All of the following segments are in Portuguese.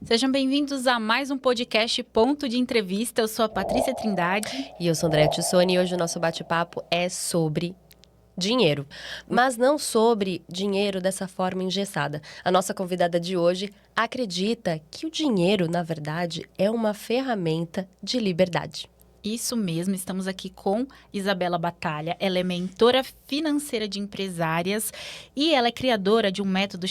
Sejam bem-vindos a mais um podcast Ponto de Entrevista. Eu sou a Patrícia Trindade. E eu sou a Andréa Tissoni e hoje o nosso bate-papo é sobre dinheiro. Mas não sobre dinheiro dessa forma engessada. A nossa convidada de hoje acredita que o dinheiro, na verdade, é uma ferramenta de liberdade. Isso mesmo, estamos aqui com Isabela Batalha. Ela é mentora financeira de empresárias e ela é criadora de um método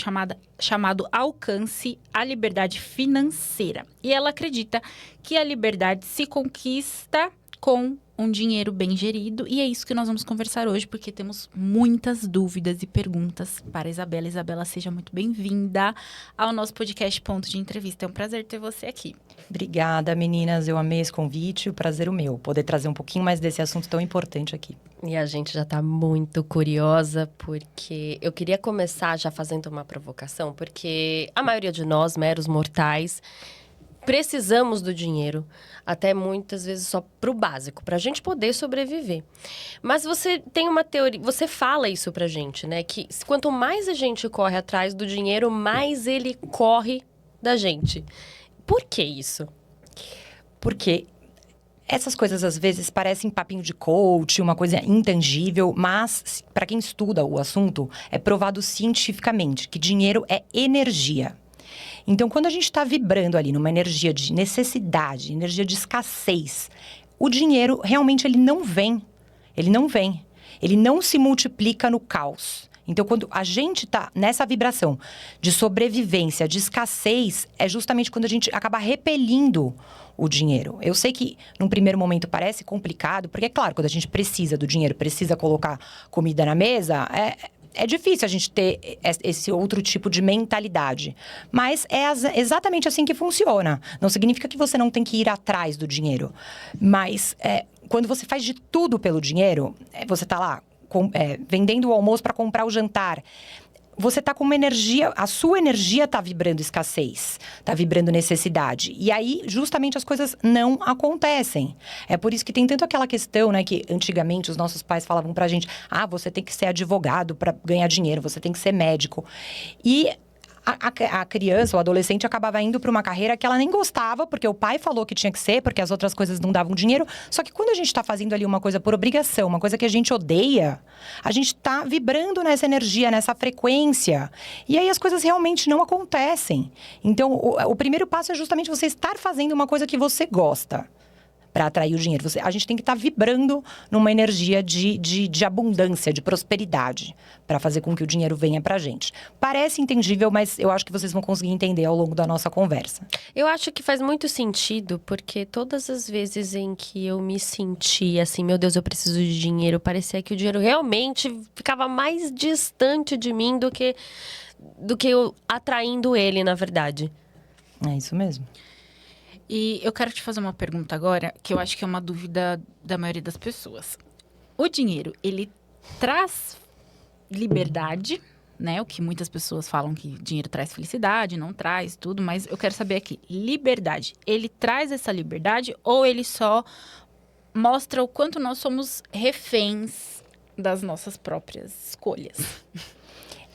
chamado Alcance a Liberdade Financeira. E ela acredita que a liberdade se conquista com um dinheiro bem gerido. E é isso que nós vamos conversar hoje, porque temos muitas dúvidas e perguntas para a Isabela. Isabela, seja muito bem-vinda ao nosso podcast Ponto de Entrevista. É um prazer ter você aqui. Obrigada, meninas. Eu amei esse convite. O prazer é o meu. Poder trazer um pouquinho mais desse assunto tão importante aqui. E a gente já está muito curiosa, porque eu queria começar já fazendo uma provocação, porque a maioria de nós, meros mortais, precisamos do dinheiro, até muitas vezes só para o básico, para a gente poder sobreviver. Mas você tem uma teoria, você fala isso pra gente, né? Que quanto mais a gente corre atrás do dinheiro, mais ele corre da gente. Por que isso? Porque essas coisas às vezes parecem papinho de coach, uma coisa intangível, mas para quem estuda o assunto, é provado cientificamente que dinheiro é energia. Então, quando a gente está vibrando ali numa energia de necessidade, energia de escassez, o dinheiro realmente ele não vem. Ele não vem. Ele não se multiplica no caos. Então, quando a gente está nessa vibração de sobrevivência, de escassez, é justamente quando a gente acaba repelindo o dinheiro. Eu sei que, num primeiro momento, parece complicado, porque, é claro, quando a gente precisa do dinheiro, precisa colocar comida na mesa, é difícil a gente ter esse outro tipo de mentalidade. Mas é exatamente assim que funciona. Não significa que você não tem que ir atrás do dinheiro. Mas quando você faz de tudo pelo dinheiro, você está lá vendendo o almoço para comprar o jantar. Você está com uma energia, a sua energia está vibrando escassez, está vibrando necessidade. E aí, justamente, as coisas não acontecem. É por isso que tem tanto aquela questão, né, que antigamente os nossos pais falavam pra gente: você tem que ser advogado para ganhar dinheiro, você tem que ser médico. E a criança, o adolescente, acabava indo para uma carreira que ela nem gostava, porque o pai falou que tinha que ser, porque as outras coisas não davam dinheiro. Só que quando a gente está fazendo ali uma coisa por obrigação, uma coisa que a gente odeia, a gente está vibrando nessa energia, nessa frequência. E aí as coisas realmente não acontecem. Então, o primeiro passo é justamente você estar fazendo uma coisa que você gosta para atrair o dinheiro. A gente tem que estar vibrando numa energia de abundância, de prosperidade, para fazer com que o dinheiro venha pra gente. Parece entendível, mas eu acho que vocês vão conseguir entender ao longo da nossa conversa. Eu acho que faz muito sentido, porque todas as vezes em que eu me senti assim, meu Deus, eu preciso de dinheiro, parecia que o dinheiro realmente ficava mais distante de mim do que eu atraindo ele, na verdade. É isso mesmo. E eu quero te fazer uma pergunta agora, que eu acho que é uma dúvida da maioria das pessoas. O dinheiro, ele traz liberdade, né? O que muitas pessoas falam que dinheiro traz felicidade, não traz tudo, mas eu quero saber aqui, liberdade, ele traz essa liberdade ou ele só mostra o quanto nós somos reféns das nossas próprias escolhas?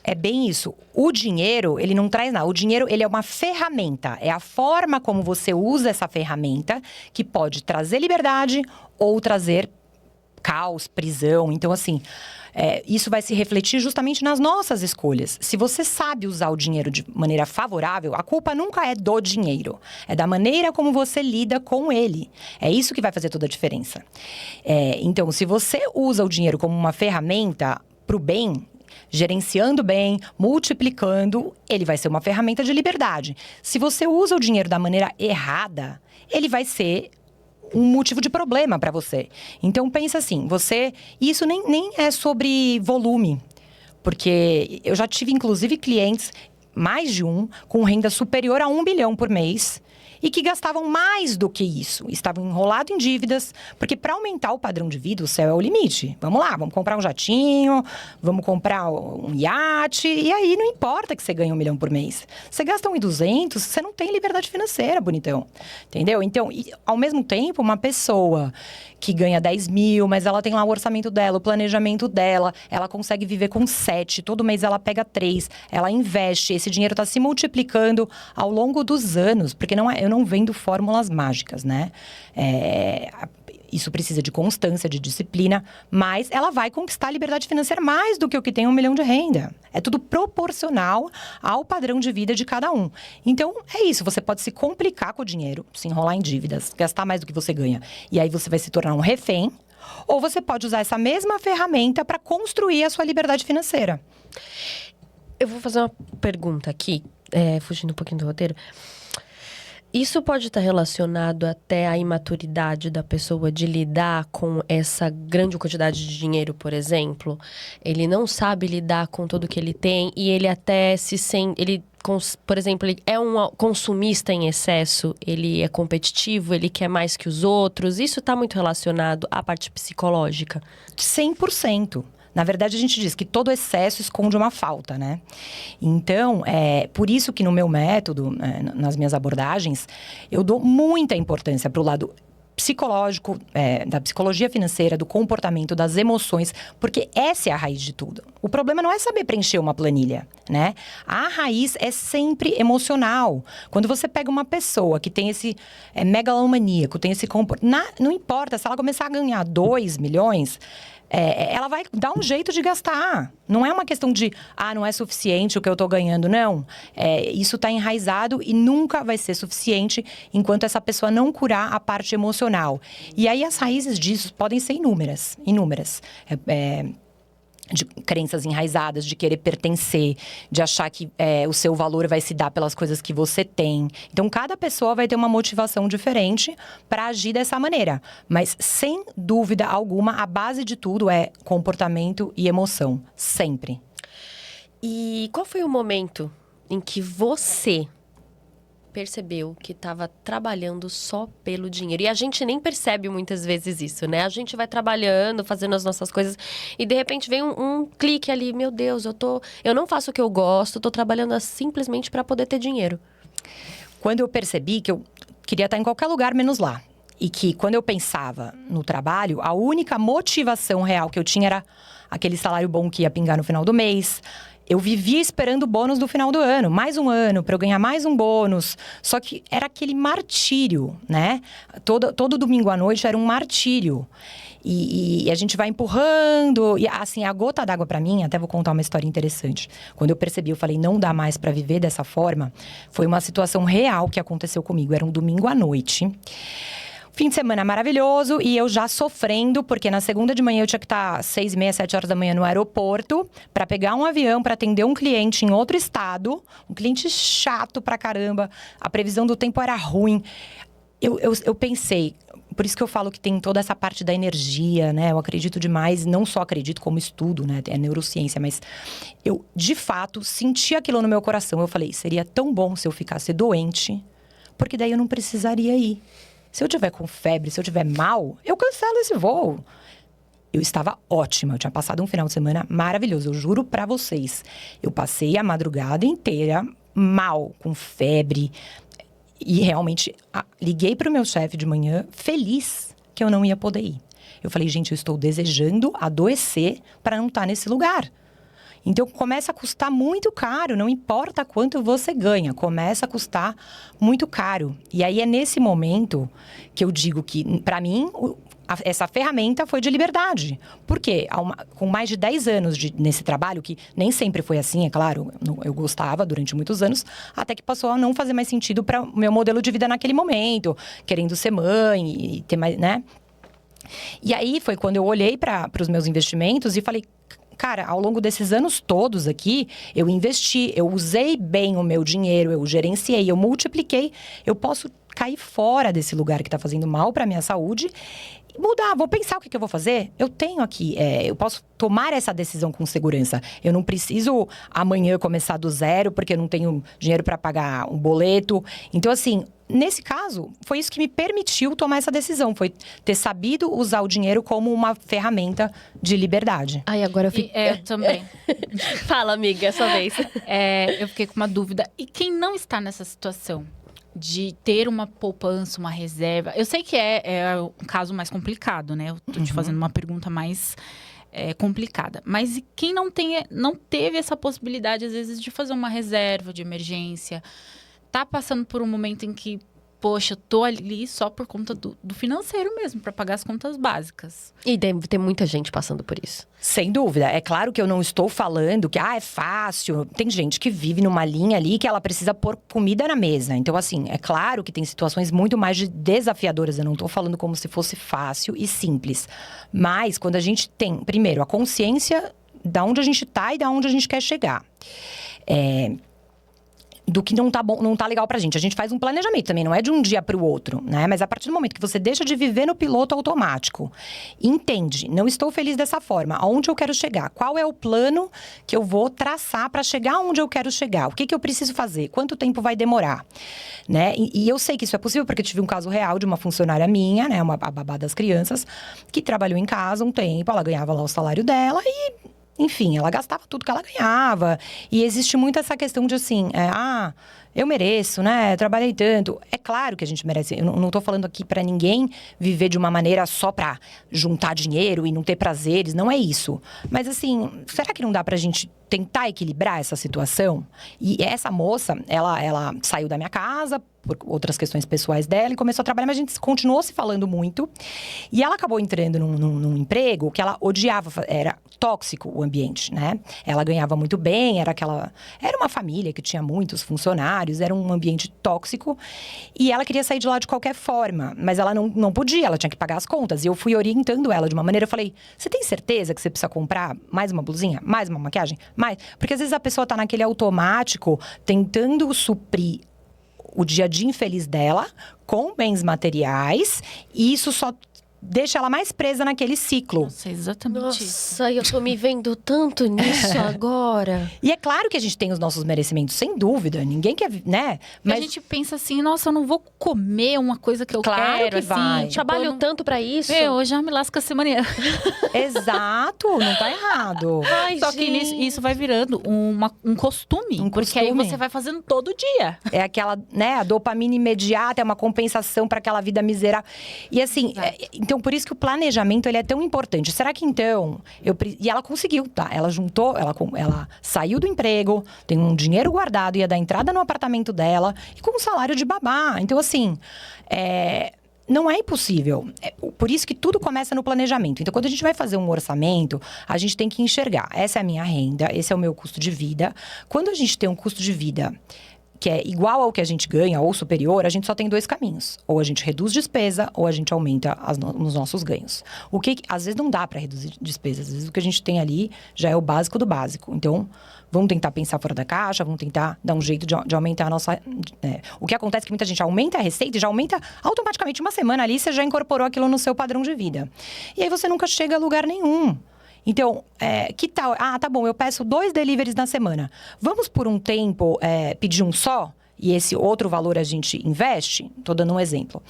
É bem isso. O dinheiro, ele não traz nada. O dinheiro, ele é uma ferramenta. É a forma como você usa essa ferramenta que pode trazer liberdade ou trazer caos, prisão. Então, assim, isso vai se refletir justamente nas nossas escolhas. Se você sabe usar o dinheiro de maneira favorável, a culpa nunca é do dinheiro. É da maneira como você lida com ele. É isso que vai fazer toda a diferença. Então, se você usa o dinheiro como uma ferramenta para o bem, gerenciando bem, multiplicando, ele vai ser uma ferramenta de liberdade. Se você usa o dinheiro da maneira errada, ele vai ser um motivo de problema para você. Então, pensa assim, isso nem é sobre volume. Porque eu já tive, inclusive, clientes, mais de um, com renda superior a 1 bilhão por mês. e que gastavam mais do que isso. Estavam enrolados em dívidas, porque para aumentar o padrão de vida, o céu é o limite. Vamos lá, vamos comprar um jatinho, vamos comprar um iate, e aí não importa que você ganhe 1 milhão por mês. Você gasta 1.200, você não tem liberdade financeira, bonitão. Entendeu? Então, ao mesmo tempo, uma pessoa que ganha 10 mil, mas ela tem lá o orçamento dela, o planejamento dela, ela consegue viver com 7, todo mês ela pega 3, ela investe, esse dinheiro está se multiplicando ao longo dos anos, porque eu não vendo fórmulas mágicas, né? Isso precisa de constância, de disciplina, mas ela vai conquistar a liberdade financeira mais do que o que tem 1 milhão de renda. É tudo proporcional ao padrão de vida de cada um. Então, é isso. Você pode se complicar com o dinheiro, se enrolar em dívidas, gastar mais do que você ganha. E aí você vai se tornar um refém. Ou você pode usar essa mesma ferramenta para construir a sua liberdade financeira. Eu vou fazer uma pergunta aqui, fugindo um pouquinho do roteiro. Isso pode estar relacionado até à imaturidade da pessoa de lidar com essa grande quantidade de dinheiro, por exemplo? Ele não sabe lidar com tudo que ele tem e ele até se sente... por exemplo, ele é um consumista em excesso, ele é competitivo, ele quer mais que os outros. Isso está muito relacionado à parte psicológica? 100%. Na verdade, a gente diz que todo excesso esconde uma falta, né? Então, por isso que no meu método, nas minhas abordagens, eu dou muita importância para o lado psicológico, da psicologia financeira, do comportamento, das emoções, porque essa é a raiz de tudo. O problema não é saber preencher uma planilha, né? A raiz é sempre emocional. Quando você pega uma pessoa que tem esse megalomaníaco, tem esse comportamento... Não importa, se ela começar a ganhar 2 milhões... ela vai dar um jeito de gastar. Não é uma questão de, não é suficiente o que eu tô ganhando, não. Isso tá enraizado e nunca vai ser suficiente enquanto essa pessoa não curar a parte emocional. E aí as raízes disso podem ser inúmeras. De crenças enraizadas, de querer pertencer, de achar que o seu valor vai se dar pelas coisas que você tem. Então, cada pessoa vai ter uma motivação diferente para agir dessa maneira. Mas, sem dúvida alguma, a base de tudo é comportamento e emoção. Sempre. E qual foi o momento em que você percebeu que estava trabalhando só pelo dinheiro? E a gente nem percebe muitas vezes isso, né? A gente vai trabalhando, fazendo as nossas coisas e de repente vem um clique ali, meu Deus, eu não faço o que eu gosto, tô trabalhando simplesmente para poder ter dinheiro. Quando eu percebi que eu queria estar em qualquer lugar menos lá. E que quando eu pensava no trabalho, a única motivação real que eu tinha era aquele salário bom que ia pingar no final do mês. Eu vivia esperando o bônus do final do ano. Mais um ano, para eu ganhar mais um bônus. Só que era aquele martírio, né? Todo domingo à noite era um martírio. E a gente vai empurrando. E assim, a gota d'água para mim, até vou contar uma história interessante. Quando eu percebi, eu falei, não dá mais para viver dessa forma. Foi uma situação real que aconteceu comigo. Era um domingo à noite. Fim de semana maravilhoso e eu já sofrendo, porque na segunda de manhã eu tinha que estar 6h30, 7 horas da manhã no aeroporto para pegar um avião, para atender um cliente em outro estado. Um cliente chato pra caramba. A previsão do tempo era ruim. Eu pensei, por isso que eu falo que tem toda essa parte da energia, né? Eu acredito demais, não só acredito como estudo, né? É neurociência, mas eu, de fato, senti aquilo no meu coração. Eu falei, seria tão bom se eu ficasse doente, porque daí eu não precisaria ir. Se eu tiver com febre, se eu tiver mal, eu cancelo esse voo. Eu estava ótima, eu tinha passado um final de semana maravilhoso, eu juro pra vocês. Eu passei a madrugada inteira mal, com febre. E realmente, liguei pro meu chefe de manhã, feliz que eu não ia poder ir. Eu falei, gente, eu estou desejando adoecer para não estar nesse lugar. Então, começa a custar muito caro, não importa quanto você ganha, começa a custar muito caro. E aí, é nesse momento que eu digo que, para mim, essa ferramenta foi de liberdade. Por quê? Com mais de 10 anos nesse trabalho, que nem sempre foi assim, é claro, eu gostava durante muitos anos, até que passou a não fazer mais sentido para o meu modelo de vida naquele momento, querendo ser mãe e ter mais, né? E aí, foi quando eu olhei para os meus investimentos e falei, cara, ao longo desses anos todos aqui, eu investi, eu usei bem o meu dinheiro, eu gerenciei, eu multipliquei. Eu posso cair fora desse lugar que está fazendo mal para a minha saúde e mudar. Vou pensar o que eu vou fazer. Eu tenho aqui, eu posso tomar essa decisão com segurança. Eu não preciso amanhã começar do zero, porque eu não tenho dinheiro para pagar um boleto. Então, assim, nesse caso, foi isso que me permitiu tomar essa decisão. Foi ter sabido usar o dinheiro como uma ferramenta de liberdade. Ai, agora eu fico... Eu também. Fala, amiga, é sua vez. Eu fiquei com uma dúvida. E quem não está nessa situação de ter uma poupança, uma reserva? Eu sei que é um caso mais complicado, né? Eu tô te fazendo uma pergunta mais complicada. Mas e quem não teve essa possibilidade, às vezes, de fazer uma reserva de emergência? Tá passando por um momento em que, poxa, eu tô ali só por conta do financeiro mesmo, para pagar as contas básicas. E deve ter muita gente passando por isso. Sem dúvida. É claro que eu não estou falando que é fácil. Tem gente que vive numa linha ali que ela precisa pôr comida na mesa. Então, assim, é claro que tem situações muito mais desafiadoras. Eu não estou falando como se fosse fácil e simples. Mas quando a gente tem, primeiro, a consciência de onde a gente está e de onde a gente quer chegar. Do que não tá bom, não tá legal pra gente. A gente faz um planejamento também, não é de um dia pro outro, né? Mas a partir do momento que você deixa de viver no piloto automático, entende, não estou feliz dessa forma, aonde eu quero chegar? Qual é o plano que eu vou traçar para chegar onde eu quero chegar? O que eu preciso fazer? Quanto tempo vai demorar? Né? E eu sei que isso é possível porque eu tive um caso real de uma funcionária minha, né? A babá das crianças, que trabalhou em casa um tempo, ela ganhava lá o salário dela e... Enfim, ela gastava tudo que ela ganhava. E existe muito essa questão de assim, eu mereço, né? Trabalhei tanto. É claro que a gente merece. Eu não tô falando aqui pra ninguém viver de uma maneira só pra juntar dinheiro e não ter prazeres. Não é isso. Mas assim, será que não dá pra gente tentar equilibrar essa situação? E essa moça, ela saiu da minha casa por outras questões pessoais dela e começou a trabalhar, mas a gente continuou se falando muito. E ela acabou entrando num emprego que ela odiava, era tóxico o ambiente, né? Ela ganhava muito bem, era uma família que tinha muitos funcionários, era um ambiente tóxico. E ela queria sair de lá de qualquer forma, mas ela não podia, ela tinha que pagar as contas. E eu fui orientando ela de uma maneira, eu falei, você tem certeza que você precisa comprar mais uma blusinha, mais uma maquiagem? Mais? Porque às vezes a pessoa tá naquele automático, tentando suprir o dia a dia infeliz dela com bens materiais, e isso só deixa ela mais presa naquele ciclo. Nossa, exatamente isso. Nossa, eu tô me vendo tanto nisso agora. E é claro que a gente tem os nossos merecimentos, sem dúvida. Ninguém quer, né? Mas a gente pensa assim, nossa, eu não vou comer uma coisa que eu Claro quero, que assim. vai. Tipo, Trabalho tanto pra isso. eu já me lasco essa manhã. Exato, não tá errado. Ai, Só que isso vai virando um costume. Porque aí costume. você vai fazendo todo dia. É aquela, né, a dopamina imediata, é uma compensação para aquela vida miserável. E assim, então por isso que o planejamento ele é tão importante. Será que então, e ela conseguiu, tá? Ela juntou, ela saiu do emprego, tem um dinheiro guardado, ia dar entrada no apartamento dela e com um salário de babá. Então assim, não é impossível. Por isso que tudo começa no planejamento. Então, quando a gente vai fazer um orçamento, a gente tem que enxergar. Essa é a minha renda, esse é o meu custo de vida. Quando a gente tem um custo de vida que é igual ao que a gente ganha ou superior, a gente só tem 2 caminhos. Ou a gente reduz despesa, ou a gente aumenta os nossos ganhos. O que às vezes não dá para reduzir despesas. Às vezes o que a gente tem ali já é o básico do básico. Então, vamos tentar pensar fora da caixa, vamos tentar dar um jeito de aumentar a nossa... O que acontece é que muita gente aumenta a receita e já aumenta automaticamente uma semana ali, você já incorporou aquilo no seu padrão de vida. E aí você nunca chega a lugar nenhum. Então, que tal? Tá bom, eu peço 2 deliveries na semana. Vamos por um tempo pedir um só? E esse outro valor a gente investe? Tô dando um exemplo.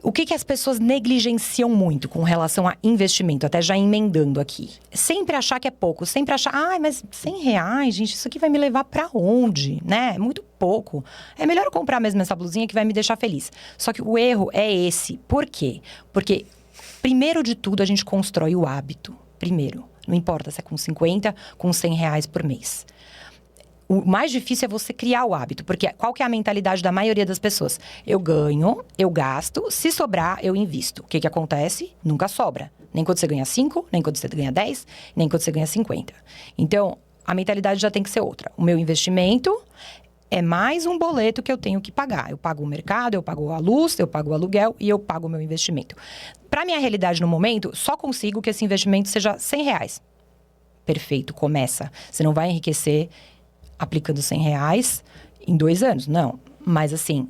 O que as pessoas negligenciam muito com relação a investimento? Até já emendando aqui. Sempre achar que é pouco. Sempre achar, mas R$100, gente, isso aqui vai me levar pra onde? Né? É muito pouco. É melhor eu comprar mesmo essa blusinha que vai me deixar feliz. Só que o erro é esse. Por quê? Porque, primeiro de tudo, a gente constrói o hábito. Primeiro, não importa se é com 50, com R$100 por mês. O mais difícil é você criar o hábito, porque qual que é a mentalidade da maioria das pessoas? Eu ganho, eu gasto, se sobrar, eu invisto. O que acontece? Nunca sobra. Nem quando você ganha 5, nem quando você ganha 10, nem quando você ganha 50. Então, a mentalidade já tem que ser outra. O meu investimento é mais um boleto que eu tenho que pagar. Eu pago o mercado, eu pago a luz, eu pago o aluguel e eu pago o meu investimento. Para minha realidade no momento, só consigo que esse investimento seja R$100. Perfeito, começa. Você não vai enriquecer aplicando R$100 em 2 anos, não. Mas assim,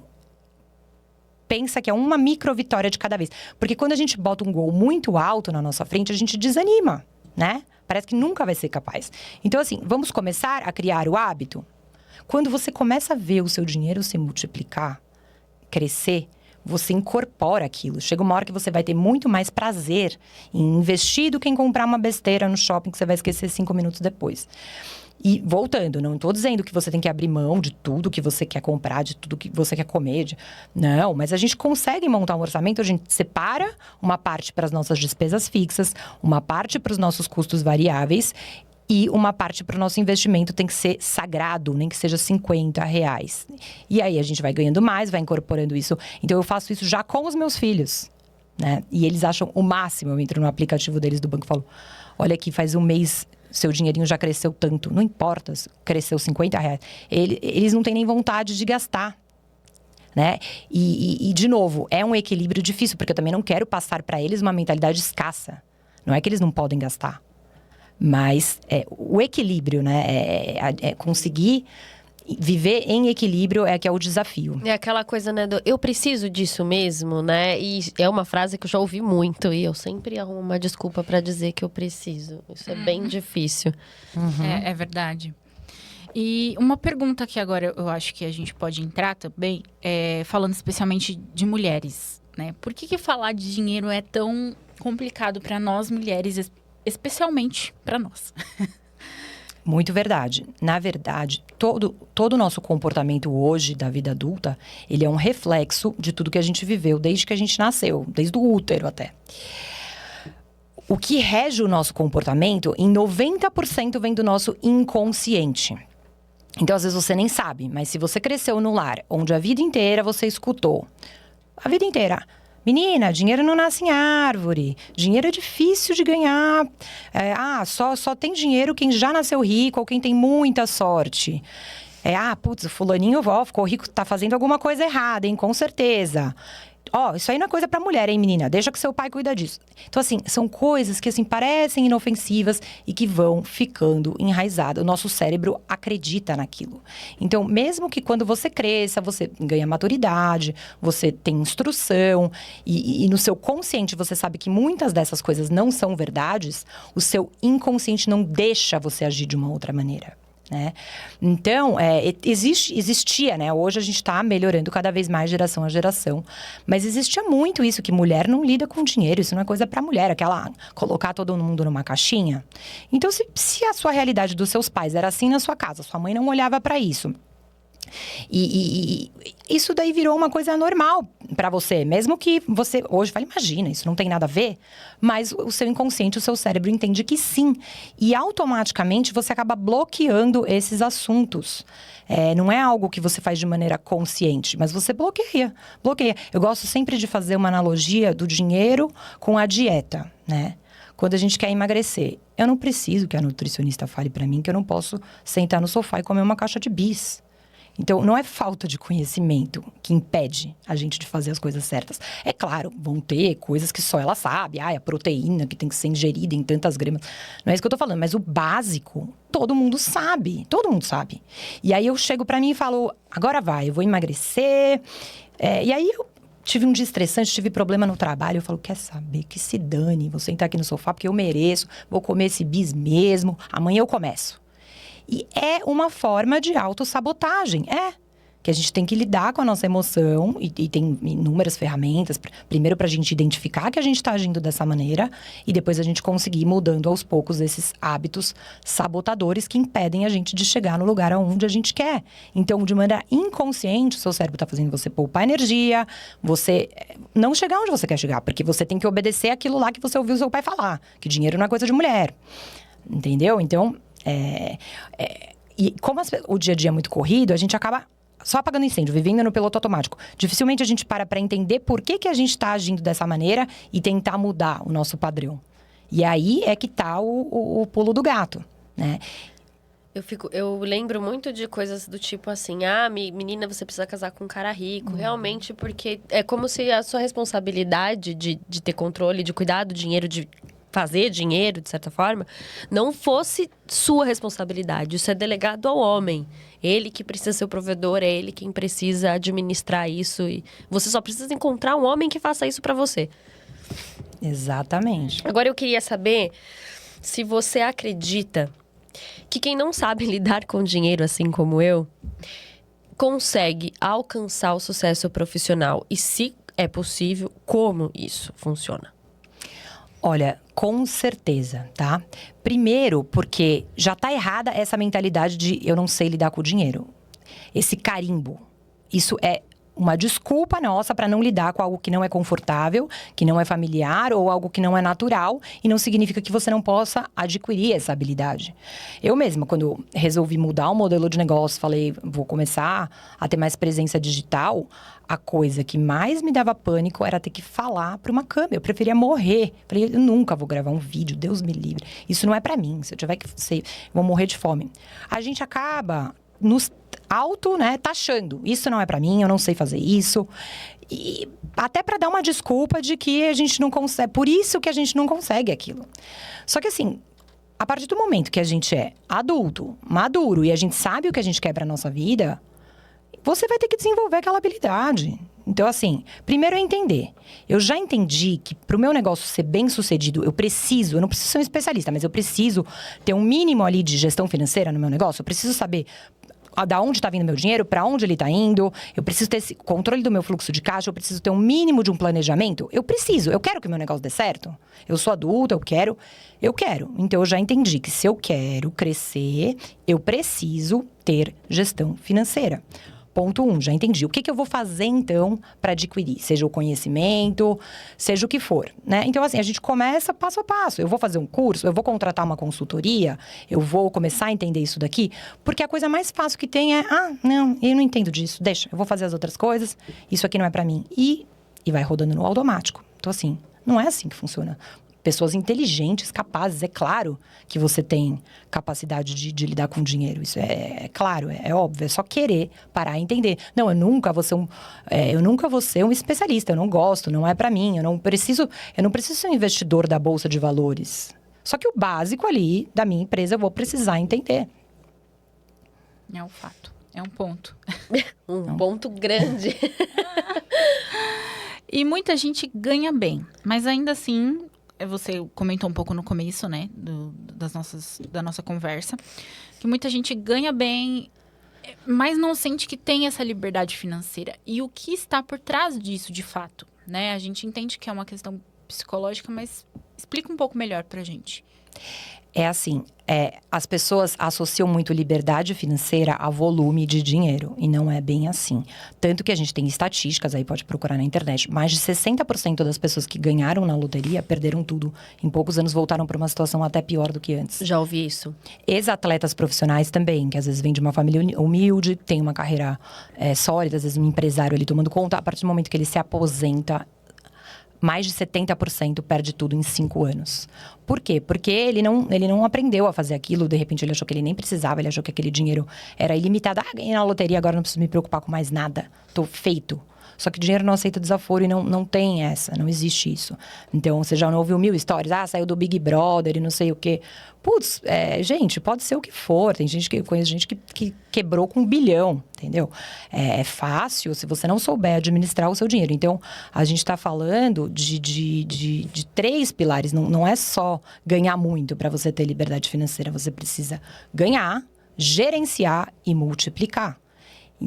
pensa que é uma micro vitória de cada vez. Porque quando a gente bota um gol muito alto na nossa frente, a gente desanima, né? Parece que nunca vai ser capaz. Então assim, vamos começar a criar o hábito? Quando você começa a ver o seu dinheiro se multiplicar, crescer, você incorpora aquilo. Chega uma hora que você vai ter muito mais prazer em investir do que em comprar uma besteira no shopping que você vai esquecer 5 minutos depois. E voltando, não estou dizendo que você tem que abrir mão de tudo que você quer comprar, de tudo que você quer comer. Não, mas a gente consegue montar um orçamento, a gente separa uma parte para as nossas despesas fixas, uma parte para os nossos custos variáveis e uma parte para o nosso investimento tem que ser sagrado, nem que seja R$50. E aí a gente vai ganhando mais, vai incorporando isso. Então eu faço isso já com os meus filhos, né? E eles acham o máximo. Eu entro no aplicativo deles do banco e falo, olha aqui, faz um mês... seu dinheirinho já cresceu tanto. Não importa se cresceu R$50. Eles não têm nem vontade de gastar, né? E, de novo, é um equilíbrio difícil, porque eu também não quero passar para eles uma mentalidade escassa. Não é que eles não podem gastar. Mas o equilíbrio, né? É conseguir viver em equilíbrio que é o desafio. É aquela coisa, né, eu preciso disso mesmo, né? E é uma frase que eu já ouvi muito e eu sempre arrumo uma desculpa pra dizer que eu preciso. Isso é bem difícil. É verdade. E uma pergunta que agora eu acho que a gente pode entrar também, falando especialmente de mulheres, né? Por que falar de dinheiro é tão complicado para nós mulheres, especialmente para nós? Muito verdade. Na verdade, todo o nosso comportamento hoje da vida adulta, ele é um reflexo de tudo que a gente viveu desde que a gente nasceu, desde o útero até. O que rege o nosso comportamento, em 90% vem do nosso inconsciente. Então, às vezes você nem sabe, mas se você cresceu no lar onde a vida inteira você escutou, a vida inteira... Menina, dinheiro não nasce em árvore. Dinheiro é difícil de ganhar. Só tem dinheiro quem já nasceu rico ou quem tem muita sorte. Putz, o fulaninho, ficou rico, tá fazendo alguma coisa errada, hein? Com certeza. Isso aí não é coisa pra mulher, hein, menina? Deixa que seu pai cuida disso. Então, assim, são coisas que, assim, parecem inofensivas e que vão ficando enraizadas. O nosso cérebro acredita naquilo. Então, mesmo que quando você cresça, você ganha maturidade, você tem instrução e no seu consciente você sabe que muitas dessas coisas não são verdades, o seu inconsciente não deixa você agir de uma outra maneira. Né? Então, existia, né? Hoje a gente está melhorando cada vez mais geração a geração. Mas existia muito isso, que mulher não lida com dinheiro. Isso não é coisa para mulher, colocar todo mundo numa caixinha. Então, se a sua realidade dos seus pais era assim na sua casa, sua mãe não olhava para isso. E isso daí virou uma coisa normal para você. Mesmo que você hoje fale, imagina, isso não tem nada a ver. Mas o seu inconsciente, o seu cérebro entende que sim. E automaticamente você acaba bloqueando esses assuntos. Não é algo que você faz de maneira consciente, mas você bloqueia. Eu gosto sempre de fazer uma analogia do dinheiro com a dieta, né? Quando a gente quer emagrecer, eu não preciso que a nutricionista fale para mim que eu não posso sentar no sofá e comer uma caixa de bis. Então, não é falta de conhecimento que impede a gente de fazer as coisas certas. É claro, vão ter coisas que só ela sabe. A proteína que tem que ser ingerida em tantas gramas. Não é isso que eu tô falando, mas o básico, todo mundo sabe. Todo mundo sabe. E aí, eu chego pra mim e falo, agora vai, eu vou emagrecer. E aí, eu tive um dia estressante, tive problema no trabalho. Eu falo, quer saber? Que se dane, vou sentar aqui no sofá porque eu mereço. Vou comer esse bis mesmo. Amanhã eu começo. E é uma forma de autossabotagem, que a gente tem que lidar com a nossa emoção e tem inúmeras ferramentas. Primeiro, para a gente identificar que a gente está agindo dessa maneira e depois a gente conseguir ir mudando aos poucos esses hábitos sabotadores que impedem a gente de chegar no lugar onde a gente quer. Então, de maneira inconsciente, o seu cérebro está fazendo você poupar energia, você não chegar onde você quer chegar, porque você tem que obedecer aquilo lá que você ouviu seu pai falar, que dinheiro não é coisa de mulher. Entendeu? Então... E como o dia a dia é muito corrido, a gente acaba só apagando incêndio, vivendo no piloto automático. Dificilmente a gente para entender por que a gente está agindo dessa maneira e tentar mudar o nosso padrão. E aí é que tá o pulo do gato, né? Eu lembro muito de coisas do tipo assim, menina, você precisa casar com um cara rico. Realmente, porque é como se a sua responsabilidade de ter controle, de cuidar do dinheiro, de fazer dinheiro, de certa forma, não fosse sua responsabilidade. Isso é delegado ao homem. Ele que precisa ser o provedor, é ele quem precisa administrar isso. E você só precisa encontrar um homem que faça isso pra você. Exatamente. Agora, eu queria saber se você acredita que quem não sabe lidar com dinheiro, assim como eu, consegue alcançar o sucesso profissional? E se é possível, como isso funciona? Olha, com certeza, tá? Primeiro, porque já tá errada essa mentalidade de eu não sei lidar com o dinheiro. Esse carimbo. Isso é uma desculpa nossa para não lidar com algo que não é confortável, que não é familiar ou algo que não é natural, e não significa que você não possa adquirir essa habilidade. Eu mesma, quando resolvi mudar o modelo de negócio, falei, vou começar a ter mais presença digital, a coisa que mais me dava pânico era ter que falar para uma câmera. Eu preferia morrer. Falei, eu nunca vou gravar um vídeo, Deus me livre. Isso não é para mim. Se eu tiver que ser, eu vou morrer de fome. A gente acaba nos taxando. Isso não é pra mim, eu não sei fazer isso. E até pra dar uma desculpa de que a gente não consegue. Por isso que a gente não consegue aquilo. Só que assim, a partir do momento que a gente é adulto, maduro e a gente sabe o que a gente quer pra nossa vida, você vai ter que desenvolver aquela habilidade. Então, assim, primeiro é entender. Eu já entendi que pro meu negócio ser bem sucedido, eu não preciso ser um especialista, mas eu preciso ter um mínimo ali de gestão financeira no meu negócio. Eu preciso saber da onde está vindo meu dinheiro, para onde ele está indo. Eu preciso ter esse controle do meu fluxo de caixa. Eu preciso ter um mínimo de um planejamento. Eu quero que o meu negócio dê certo. Eu sou adulta, eu quero. Então, eu já entendi que se eu quero crescer, eu preciso ter gestão financeira. Ponto 1, já entendi. O que eu vou fazer, então, para adquirir? Seja o conhecimento, seja o que for, né? Então, assim, a gente começa passo a passo. Eu vou fazer um curso, eu vou contratar uma consultoria, eu vou começar a entender isso daqui. Porque a coisa mais fácil que tem é, não, eu não entendo disso, deixa, eu vou fazer as outras coisas, isso aqui não é para mim. E vai rodando no automático. Então, assim, não é assim que funciona. Pessoas inteligentes, capazes, é claro que você tem capacidade de lidar com dinheiro. Isso é claro, é óbvio, é só querer parar e entender. Não, eu nunca vou ser um especialista, eu não gosto, não é pra mim, eu não preciso ser um investidor da Bolsa de Valores. Só que o básico ali da minha empresa eu vou precisar entender. É um fato, é um ponto. Ponto grande. E muita gente ganha bem, mas ainda assim, você comentou um pouco no começo, né, da nossa conversa, que muita gente ganha bem, mas não sente que tem essa liberdade financeira. E o que está por trás disso, de fato, né? A gente entende que é uma questão psicológica, mas explica um pouco melhor pra gente. É assim, as pessoas associam muito liberdade financeira a volume de dinheiro. E não é bem assim. Tanto que a gente tem estatísticas, aí pode procurar na internet. Mais de 60% das pessoas que ganharam na loteria perderam tudo. Em poucos anos voltaram para uma situação até pior do que antes. Já ouvi isso. Ex-atletas profissionais também, que às vezes vêm de uma família humilde, tem uma carreira sólida, às vezes um empresário ali tomando conta. A partir do momento que ele se aposenta, mais de 70% perde tudo em 5 anos. Por quê? Porque ele não aprendeu a fazer aquilo. De repente, ele achou que ele nem precisava. Ele achou que aquele dinheiro era ilimitado. Ganhei na loteria, agora não preciso me preocupar com mais nada. Tô feito. Só que o dinheiro não aceita desaforo e não tem essa. Não existe isso. Então, você já não ouviu 1000 histórias? Saiu do Big Brother e não sei o quê. Putz, gente, pode ser o que for. Tem gente que conhece gente que quebrou com 1 bilhão, entendeu? É fácil se você não souber administrar o seu dinheiro. Então, a gente está falando de 3 pilares. Não é só ganhar muito para você ter liberdade financeira. Você precisa ganhar, gerenciar e multiplicar.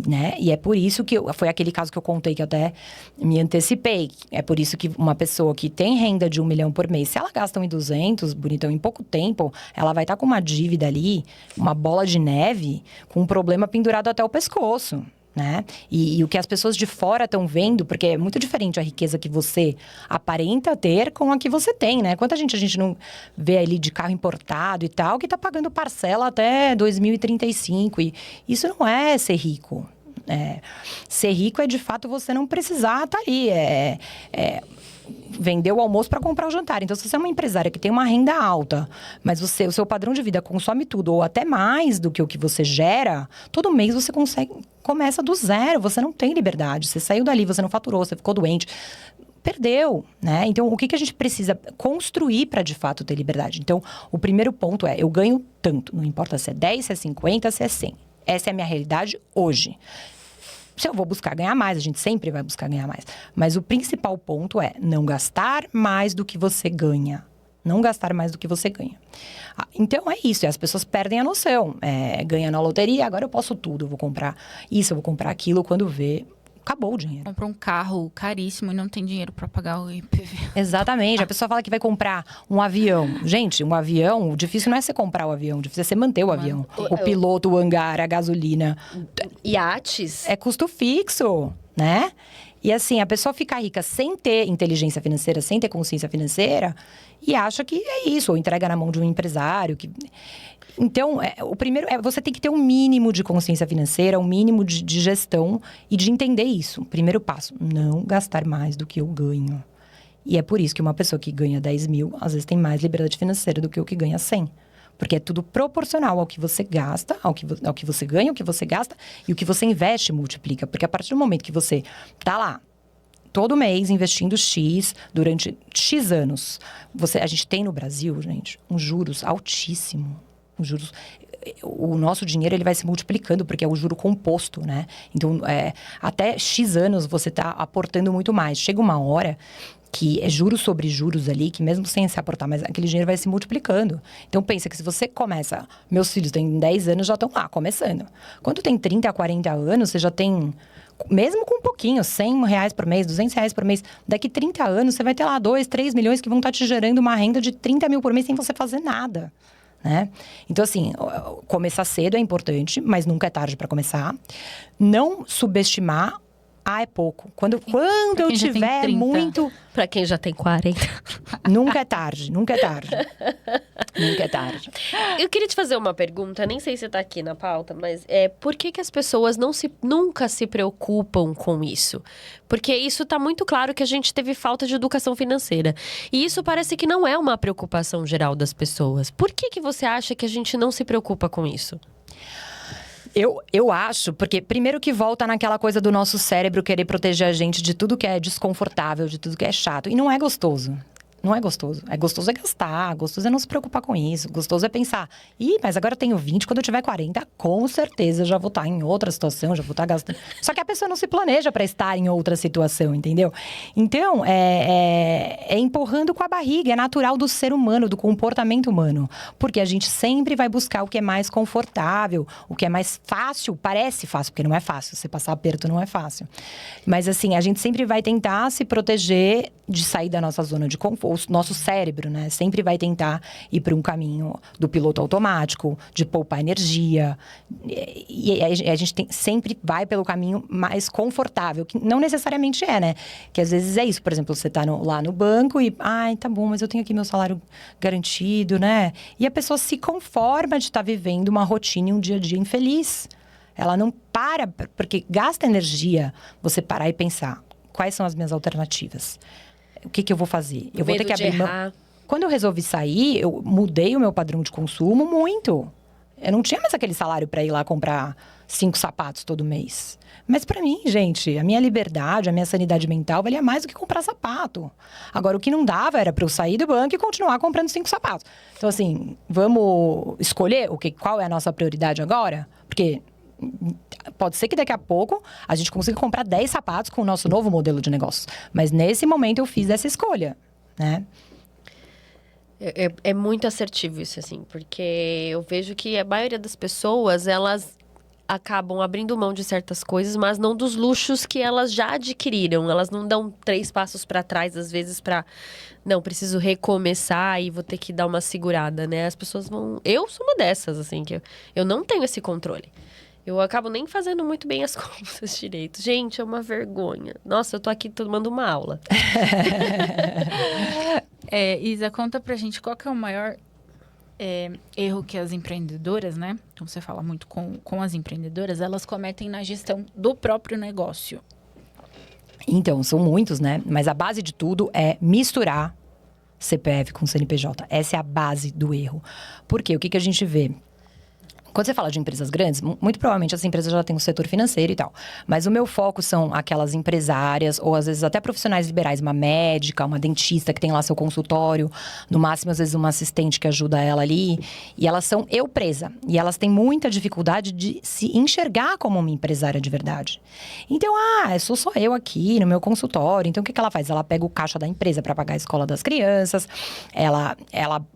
Né? E é por isso que foi aquele caso que eu contei que eu até me antecipei. É por isso que uma pessoa que tem renda de 1 milhão por mês, se ela gasta 1.200, bonitão, em pouco tempo, ela vai estar com uma dívida ali, uma bola de neve, com um problema pendurado até o pescoço. Né? E o que as pessoas de fora estão vendo, porque é muito diferente a riqueza que você aparenta ter com a que você tem, né? Quanta gente a gente não vê ali de carro importado e tal, que tá pagando parcela até 2035. E isso não é ser rico. Ser rico é, de fato, você não precisar estar ali. Vender o almoço para comprar o jantar. Então, se você é uma empresária que tem uma renda alta, mas o seu padrão de vida consome tudo, ou até mais do que o que você gera, todo mês você começa do zero. Você não tem liberdade. Você saiu dali, você não faturou, você ficou doente. Perdeu, né? Então, o que a gente precisa construir para, de fato, ter liberdade? Então, o primeiro ponto eu ganho tanto. Não importa se é 10, se é 50, se é 100. Essa é a minha realidade hoje. Se eu vou buscar ganhar mais, a gente sempre vai buscar ganhar mais. Mas o principal ponto é não gastar mais do que você ganha. Não gastar mais do que você ganha. Então, é isso. E as pessoas perdem a noção. Ganha na loteria, agora eu posso tudo. Eu vou comprar isso, eu vou comprar aquilo. Quando vê, acabou o dinheiro. Compra um carro caríssimo e não tem dinheiro para pagar o IPV. Exatamente. A pessoa fala que vai comprar um avião. Gente, um avião, o difícil não é você comprar o avião. O difícil é você manter o avião. O piloto, o hangar, a gasolina. Iates. É custo fixo, né? E assim, a pessoa fica rica sem ter inteligência financeira, sem ter consciência financeira, e acha que é isso, ou entrega na mão de um empresário. Então, o primeiro você tem que ter um mínimo de consciência financeira, um mínimo de gestão e de entender isso. Primeiro passo, não gastar mais do que eu ganho. E é por isso que uma pessoa que ganha 10 mil, às vezes tem mais liberdade financeira do que o que ganha 100. Porque é tudo proporcional ao que você gasta, ao que você ganha, ao que você gasta. E o que você investe multiplica. Porque a partir do momento que você tá lá, todo mês, investindo X durante X anos. A gente tem no Brasil, gente, um juros altíssimo. O nosso dinheiro ele vai se multiplicando, porque é o juro composto, né? Então, até X anos você tá aportando muito mais. Chega uma hora que é juros sobre juros ali, que mesmo sem se aportar, mas aquele dinheiro vai se multiplicando. Então, pensa que se você começa... Meus filhos têm 10 anos, já estão lá, começando. Quando tem 30 a 40 anos, você já tem... Mesmo com um pouquinho, R$100 por mês, R$200 por mês. Daqui 30 anos, você vai ter lá 2, 3 milhões que vão estar te gerando uma renda de 30 mil por mês sem você fazer nada, né? Então, assim, começar cedo é importante, mas nunca é tarde para começar. Não subestimar... é pouco. Quando eu tiver muito... Pra quem já tem 40. Nunca é tarde, nunca é tarde. Nunca é tarde. Eu queria te fazer uma pergunta, nem sei se tá aqui na pauta, mas por que as pessoas nunca se preocupam com isso? Porque isso tá muito claro que a gente teve falta de educação financeira. E isso parece que não é uma preocupação geral das pessoas. Por que você acha que a gente não se preocupa com isso? Eu acho, porque primeiro que volta naquela coisa do nosso cérebro querer proteger a gente de tudo que é desconfortável, de tudo que é chato. E não é gostoso. Não é gostoso. Gostoso é gastar, gostoso é não se preocupar com isso. Gostoso é pensar, mas agora eu tenho 20, quando eu tiver 40, com certeza eu já vou estar em outra situação, já vou estar gastando. Só que a pessoa não se planeja para estar em outra situação, entendeu? Então, é empurrando com a barriga, é natural do ser humano, do comportamento humano. Porque a gente sempre vai buscar o que é mais confortável, o que é mais fácil. Parece fácil, porque não é fácil. Você passar aperto não é fácil. Mas assim, a gente sempre vai tentar se proteger de sair da nossa zona de conforto. O nosso cérebro, né, sempre vai tentar ir para um caminho do piloto automático, de poupar energia. E a gente sempre vai pelo caminho mais confortável, que não necessariamente né? Que às vezes é isso. Por exemplo, você tá lá no banco e... tá bom, mas eu tenho aqui meu salário garantido, né? E a pessoa se conforma de estar vivendo uma rotina e um dia a dia infeliz. Ela não para, porque gasta energia você parar e pensar, quais são as minhas alternativas? O que eu vou fazer? Eu vou ter que abrir mão. Quando eu resolvi sair, eu mudei o meu padrão de consumo muito. Eu não tinha mais aquele salário para ir lá comprar 5 sapatos todo mês. Mas para mim, gente, a minha liberdade, a minha sanidade mental valia mais do que comprar sapato. Agora, o que não dava era para eu sair do banco e continuar comprando 5 sapatos. Então, assim, vamos escolher qual é a nossa prioridade agora? Porque pode ser que daqui a pouco a gente consiga comprar 10 sapatos com o nosso novo modelo de negócio. Mas nesse momento eu fiz essa escolha, né? É muito assertivo isso, assim. Porque eu vejo que a maioria das pessoas, elas acabam abrindo mão de certas coisas, mas não dos luxos que elas já adquiriram. Elas não dão 3 passos para trás, às vezes, não, preciso recomeçar e vou ter que dar uma segurada, né? As pessoas vão... Eu sou uma dessas, assim, que eu não tenho esse controle. Eu acabo nem fazendo muito bem as contas direito. Gente, é uma vergonha. Nossa, eu tô aqui tomando uma aula. Isa, conta pra gente qual que é o maior erro que as empreendedoras, né? Então, você fala muito com as empreendedoras, elas cometem na gestão do próprio negócio. Então, são muitos, né? Mas a base de tudo é misturar CPF com CNPJ. Essa é a base do erro. Por quê? O que a gente vê? Quando você fala de empresas grandes, muito provavelmente essa empresa já tem um setor financeiro e tal. Mas o meu foco são aquelas empresárias, ou às vezes até profissionais liberais, uma médica, uma dentista que tem lá seu consultório, no máximo, às vezes, uma assistente que ajuda ela ali. E elas são eu presa. E elas têm muita dificuldade de se enxergar como uma empresária de verdade. Então, sou só eu aqui no meu consultório. Então, o que ela faz? Ela pega o caixa da empresa para pagar a escola das crianças, ela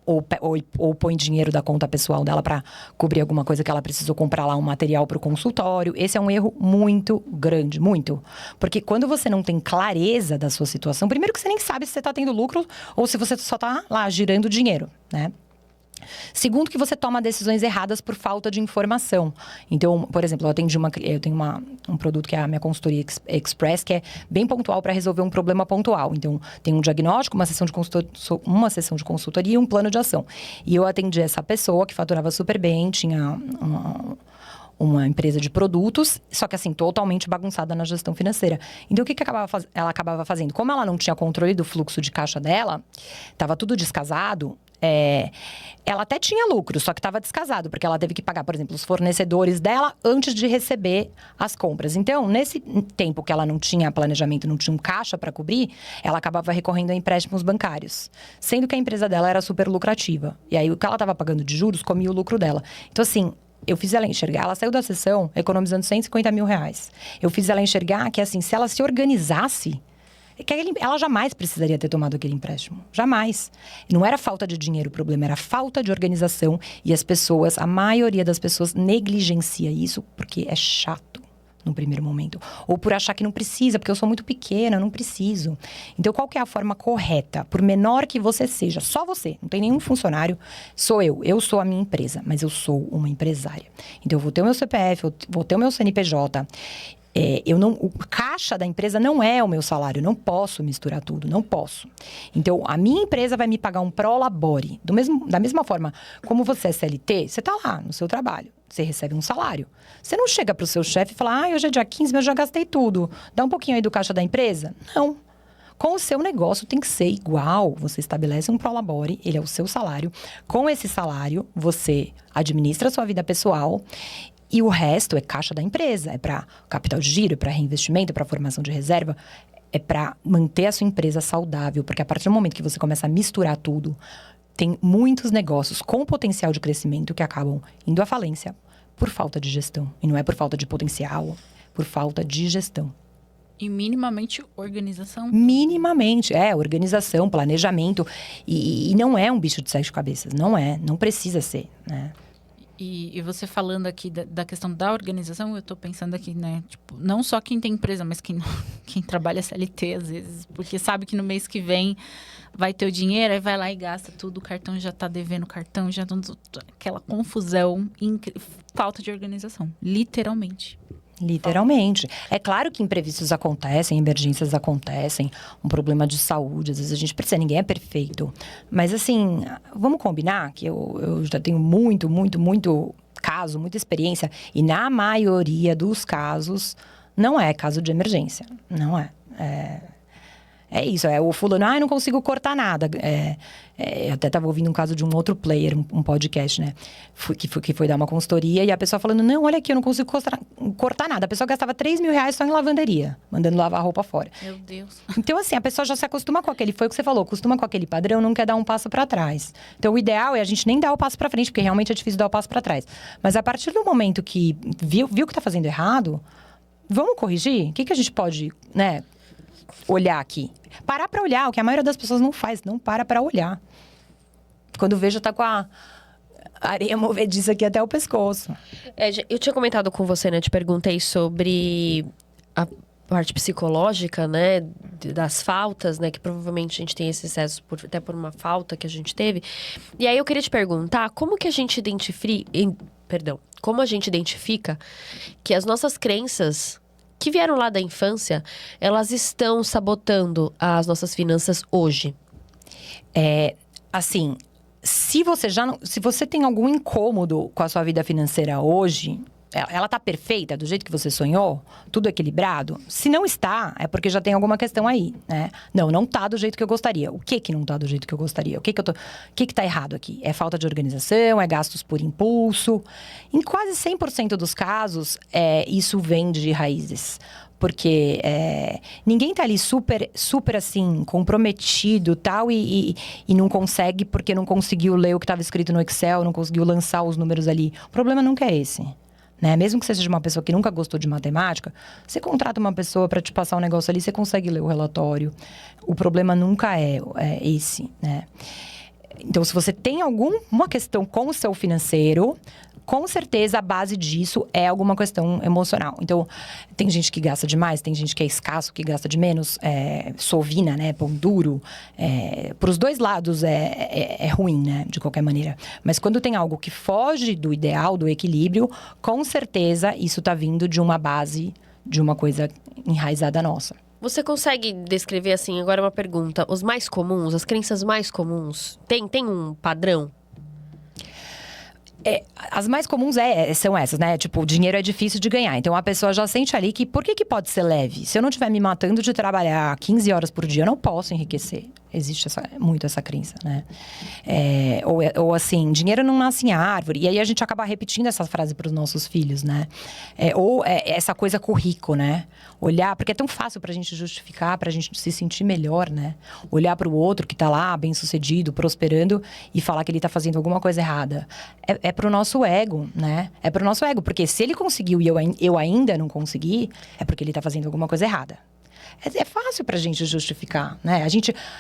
ou põe dinheiro da conta pessoal dela para cobrir alguma coisa que ela precisou comprar lá, um material para o consultório. Esse é um erro muito grande, muito. Porque quando você não tem clareza da sua situação, primeiro que você nem sabe se você está tendo lucro ou se você só está lá girando dinheiro, né? Segundo, que você toma decisões erradas por falta de informação. Então, por exemplo, eu tenho um produto que é a minha consultoria Express, que é bem pontual para resolver um problema pontual. Então, tem um diagnóstico, uma sessão de consultoria e um plano de ação. E eu atendi essa pessoa que faturava super bem, tinha uma empresa de produtos, só que assim, totalmente bagunçada na gestão financeira. Então, o que ela acabava fazendo? Como ela não tinha controle do fluxo de caixa dela, estava tudo descasado. Ela até tinha lucro, só que estava descasado, porque ela teve que pagar, por exemplo, os fornecedores dela antes de receber as compras. Então, nesse tempo que ela não tinha planejamento, não tinha um caixa para cobrir, ela acabava recorrendo a empréstimos bancários, sendo que a empresa dela era super lucrativa. E aí, o que ela estava pagando de juros comia o lucro dela. Então, assim, eu fiz ela enxergar, ela saiu da sessão economizando R$150 mil. Eu fiz ela enxergar que, assim, se ela se organizasse, ela jamais precisaria ter tomado aquele empréstimo. Jamais. Não era falta de dinheiro o problema, era falta de organização. E a maioria das pessoas negligencia isso porque é chato no primeiro momento. Ou por achar que não precisa, porque eu sou muito pequena, eu não preciso. Então, qual que é a forma correta? Por menor que você seja, só você, não tem nenhum funcionário, sou eu sou a minha empresa, mas eu sou uma empresária. Então, eu vou ter o meu CPF, eu vou ter o meu CNPJ. O caixa da empresa não é o meu salário, eu não posso misturar tudo, não posso. Então, a minha empresa vai me pagar um prolabore. Da mesma forma, como você é CLT, você está lá no seu trabalho, você recebe um salário. Você não chega para o seu chefe e fala, hoje é dia 15, mas eu já gastei tudo. Dá um pouquinho aí do caixa da empresa? Não. Com o seu negócio tem que ser igual. Você estabelece um prolabore, ele é o seu salário. Com esse salário, você administra a sua vida pessoal. E o resto é caixa da empresa, é para capital de giro, é para reinvestimento, é para formação de reserva, é para manter a sua empresa saudável. Porque a partir do momento que você começa a misturar tudo, tem muitos negócios com potencial de crescimento que acabam indo à falência por falta de gestão. E não é por falta de potencial, por falta de gestão. E minimamente organização? Minimamente, organização, planejamento. E não é um bicho de 7 cabeças, não precisa ser, né? E você falando aqui da questão da organização, eu tô pensando aqui, né? Tipo, não só quem tem empresa, mas quem trabalha CLT, às vezes. Porque sabe que no mês que vem vai ter o dinheiro, aí vai lá e gasta tudo. O cartão já tá devendo o cartão, já aquela confusão, falta de organização. Literalmente. Literalmente. É claro que imprevistos acontecem, emergências acontecem, um problema de saúde, às vezes a gente precisa, ninguém é perfeito. Mas assim, vamos combinar que eu já tenho muito caso, muita experiência, e na maioria dos casos não é caso de emergência, não é. É isso, o fulano, eu não consigo cortar nada. Eu até estava ouvindo um caso de um outro player, um podcast, né? Que foi dar uma consultoria e a pessoa falando, não, olha aqui, eu não consigo cortar nada. A pessoa gastava R$3 mil só em lavanderia, mandando lavar a roupa fora. Meu Deus. Então, assim, a pessoa já se acostuma com foi o que você falou, acostuma com aquele padrão, não quer dar um passo para trás. Então, o ideal é a gente nem dar o passo para frente, porque realmente é difícil dar o passo para trás. Mas a partir do momento que viu que está fazendo errado, vamos corrigir? O que a gente pode, né, olhar aqui? Parar para olhar, o que a maioria das pessoas não faz, não para olhar. Quando vejo, tá com a areia movediça aqui até o pescoço. Eu tinha comentado com você, né? Te perguntei sobre a parte psicológica, né? Das faltas, né? Que provavelmente a gente tem esse excesso até por uma falta que a gente teve. E aí eu queria te perguntar, como a gente identifica que as nossas crenças que vieram lá da infância, elas estão sabotando as nossas finanças hoje? Assim, se você tem algum incômodo com a sua vida financeira hoje, ela tá perfeita do jeito que você sonhou? Tudo equilibrado? Se não está, é porque já tem alguma questão aí, né? Não tá do jeito que eu gostaria. O que não tá do jeito que eu gostaria? O que tá errado aqui? É falta de organização? É gastos por impulso? Em quase 100% dos casos, isso vem de raízes. Porque ninguém tá ali super assim, comprometido tal, e não consegue porque não conseguiu ler o que estava escrito no Excel, não conseguiu lançar os números ali. O problema nunca é esse. Né? Mesmo que você seja uma pessoa que nunca gostou de matemática, você contrata uma pessoa para te passar um negócio ali, você consegue ler o relatório. O problema nunca é esse, né? Então, se você tem alguma questão com o seu financeiro, com certeza a base disso é alguma questão emocional. Então, tem gente que gasta demais, tem gente que é escasso, que gasta de menos, sovina, né, pão duro. Para os dois lados é ruim, né, de qualquer maneira. Mas quando tem algo que foge do ideal, do equilíbrio, com certeza isso está vindo de uma base, de uma coisa enraizada nossa. Você consegue descrever, assim, agora uma pergunta, os mais comuns, as crenças mais comuns, tem um padrão? As mais comuns são essas, né? Tipo, o dinheiro é difícil de ganhar. Então, a pessoa já sente ali que... Por que pode ser leve? Se eu não estiver me matando de trabalhar 15 horas por dia, eu não posso enriquecer. Existe muito essa crença, né? Ou assim, dinheiro não nasce em árvore. E aí, a gente acaba repetindo essa frase para os nossos filhos, né? Essa coisa com o rico, né? Olhar... Porque é tão fácil pra gente justificar, pra gente se sentir melhor, né? Olhar para o outro que tá lá, bem-sucedido, prosperando, e falar que ele tá fazendo alguma coisa errada. É pro nosso ego, né? É pro nosso ego. Porque se ele conseguiu e eu ainda não consegui, é porque ele tá fazendo alguma coisa errada. É fácil pra gente justificar, né?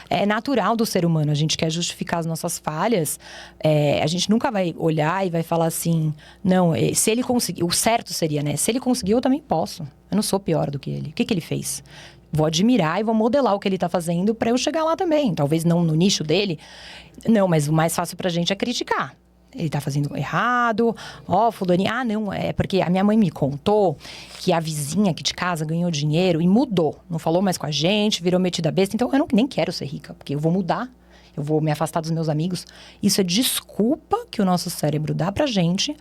É natural do ser humano, a gente quer justificar as nossas falhas. A gente nunca vai olhar e vai falar assim... Não, se ele conseguiu... O certo seria, né? Se ele conseguiu, eu também posso. Eu não sou pior do que ele. O que ele fez? Vou admirar e vou modelar o que ele tá fazendo pra eu chegar lá também. Talvez não no nicho dele. Não, mas o mais fácil pra gente é criticar. Ele tá fazendo errado. Fulaninho... não, é porque a minha mãe me contou que a vizinha aqui de casa ganhou dinheiro e mudou. Não falou mais com a gente, virou metida besta. Então, eu nem quero ser rica, porque eu vou mudar. Eu vou me afastar dos meus amigos. Isso é desculpa que o nosso cérebro dá pra gente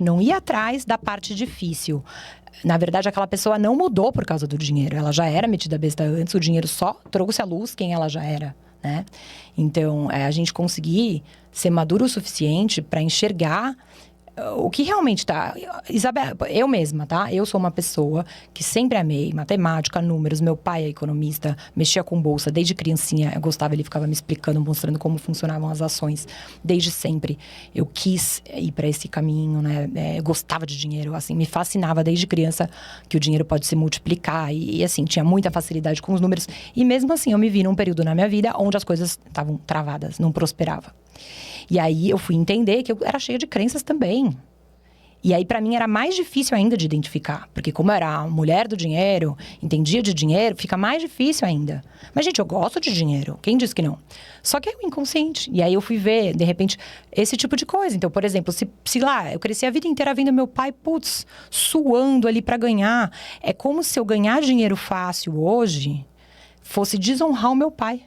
não ir atrás da parte difícil. Na verdade, aquela pessoa não mudou por causa do dinheiro. Ela já era metida besta antes, o dinheiro só trouxe à luz quem ela já era, né? Então, a gente conseguir ser maduro o suficiente para enxergar o que realmente tá... Isabela, eu mesma, tá? Eu sou uma pessoa que sempre amei matemática, números. Meu pai é economista, mexia com bolsa desde criancinha. Eu gostava, ele ficava me explicando, mostrando como funcionavam as ações. Desde sempre, eu quis ir para esse caminho, né? Eu gostava de dinheiro, assim, me fascinava desde criança que o dinheiro pode se multiplicar. E assim, tinha muita facilidade com os números. E mesmo assim, eu me vi num período na minha vida onde as coisas estavam travadas, não prosperava. E aí, eu fui entender que eu era cheia de crenças também. E aí, pra mim, era mais difícil ainda de identificar. Porque como eu era a mulher do dinheiro, entendia de dinheiro, fica mais difícil ainda. Mas, gente, eu gosto de dinheiro. Quem disse que não? Só que é o inconsciente. E aí, eu fui ver, de repente, esse tipo de coisa. Então, por exemplo, se lá, eu cresci a vida inteira vendo meu pai, suando ali pra ganhar. É como se eu ganhar dinheiro fácil hoje fosse desonrar o meu pai.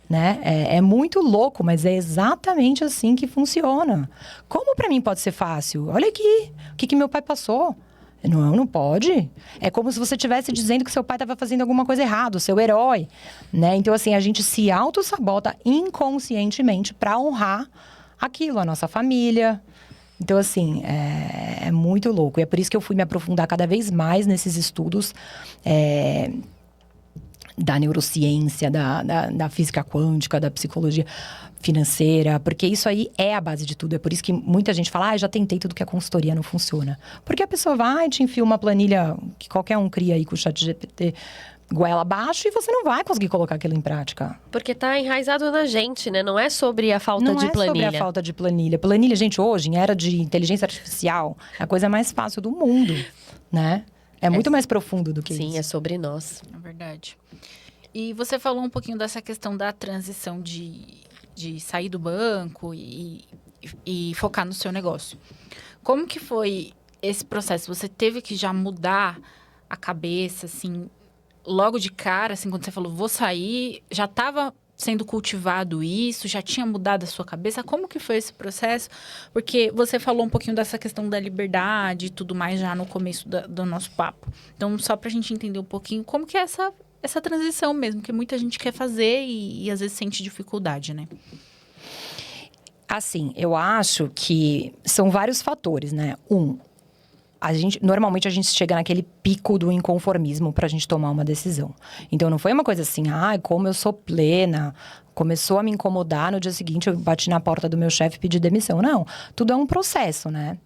Né? É muito louco, mas é exatamente assim que funciona. Como pra mim pode ser fácil? Olha aqui, o que meu pai passou. Não pode. É como se você estivesse dizendo que seu pai estava fazendo alguma coisa errada, o seu herói. Né? Então, assim, a gente se auto-sabota inconscientemente pra honrar aquilo, a nossa família. Então, assim, é muito louco. E é por isso que eu fui me aprofundar cada vez mais nesses estudos da neurociência, da física quântica, da psicologia financeira, porque isso aí é a base de tudo. É por isso que muita gente fala, já tentei tudo que a consultoria não funciona. Porque a pessoa vai, te enfia uma planilha que qualquer um cria aí com o ChatGPT goela abaixo e você não vai conseguir colocar aquilo em prática. Porque tá enraizado na gente, né? Não é sobre a falta de planilha. Não é sobre a falta de planilha. Planilha, gente, hoje, em era de inteligência artificial, é a coisa mais fácil do mundo, né? É muito mais profundo do que isso. Sim, é sobre nós. É verdade. E você falou um pouquinho dessa questão da transição de sair do banco e focar no seu negócio. Como que foi esse processo? Você teve que já mudar a cabeça, assim, logo de cara, assim, quando você falou, vou sair, já estava sendo cultivado isso? Já tinha mudado a sua cabeça? Como que foi esse processo? Porque você falou um pouquinho dessa questão da liberdade e tudo mais já no começo do nosso papo. Então, só pra gente entender um pouquinho como que é essa transição mesmo, que muita gente quer fazer e às vezes sente dificuldade, né? Assim, eu acho que são vários fatores, né? Normalmente a gente chega naquele pico do inconformismo pra gente tomar uma decisão. Então não foi uma coisa assim, como eu sou plena, começou a me incomodar, no dia seguinte eu bati na porta do meu chefe e pedi demissão. Não, tudo é um processo, né?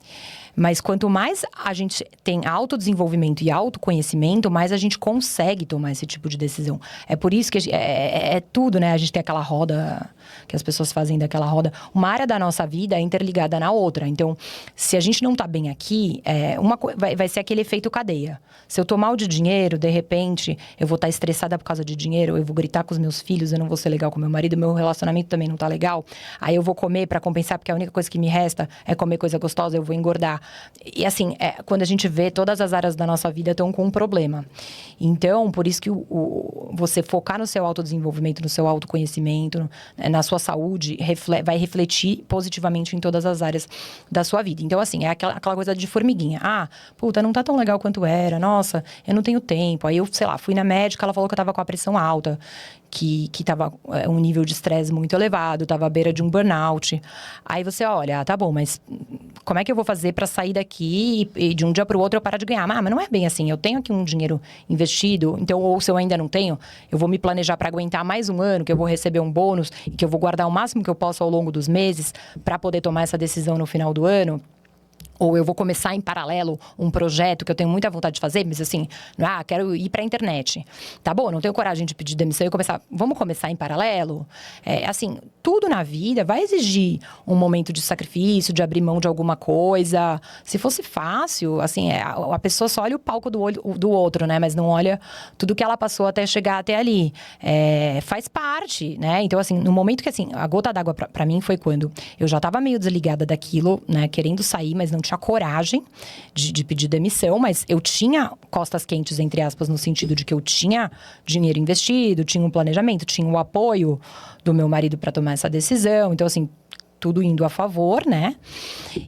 Mas quanto mais a gente tem autodesenvolvimento e autoconhecimento, mais a gente consegue tomar esse tipo de decisão. É por isso que é tudo, né? A gente tem aquela roda, que as pessoas fazem daquela roda. Uma área da nossa vida é interligada na outra. Então, se a gente não tá bem aqui, vai ser aquele efeito cadeia. Se eu tô mal de dinheiro, de repente, eu vou estar estressada por causa de dinheiro, eu vou gritar com os meus filhos, eu não vou ser legal com meu marido, meu relacionamento também não tá legal. Aí eu vou comer pra compensar, porque a única coisa que me resta é comer coisa gostosa, eu vou engordar. E assim, quando a gente vê, todas as áreas da nossa vida estão com um problema. Então, por isso que você focar no seu autodesenvolvimento, no seu autoconhecimento, na sua saúde, vai refletir positivamente em todas as áreas da sua vida. Então, assim, é aquela coisa de formiguinha. Não tá tão legal quanto era. Nossa, eu não tenho tempo. Aí eu, sei lá, fui na médica, ela falou que eu tava com a pressão alta. Que tava um nível de estresse muito elevado, tava à beira de um burnout. Aí você olha, tá bom, mas como é que eu vou fazer pra sair daqui e de um dia pro outro eu parar de ganhar? Mas não é bem assim, eu tenho aqui um dinheiro investido, então, ou se eu ainda não tenho, eu vou me planejar pra aguentar mais um ano, que eu vou receber um bônus e que eu vou guardar o máximo que eu posso ao longo dos meses pra poder tomar essa decisão no final do ano. Ou eu vou começar em paralelo um projeto que eu tenho muita vontade de fazer, mas assim, quero ir pra internet. Tá bom, não tenho coragem de pedir demissão e começar. Vamos começar em paralelo? Assim, tudo na vida vai exigir um momento de sacrifício, de abrir mão de alguma coisa. Se fosse fácil, assim, a pessoa só olha o palco do outro, né? Mas não olha tudo que ela passou até chegar até ali. Faz parte, né? Então, assim, no momento que, assim, a gota d'água pra mim foi quando eu já tava meio desligada daquilo, né? Querendo sair, mas não tinha coragem de pedir demissão, mas eu tinha costas quentes, entre aspas, no sentido de que eu tinha dinheiro investido, tinha um planejamento, tinha o apoio do meu marido para tomar essa decisão. Então, assim, tudo indo a favor, né?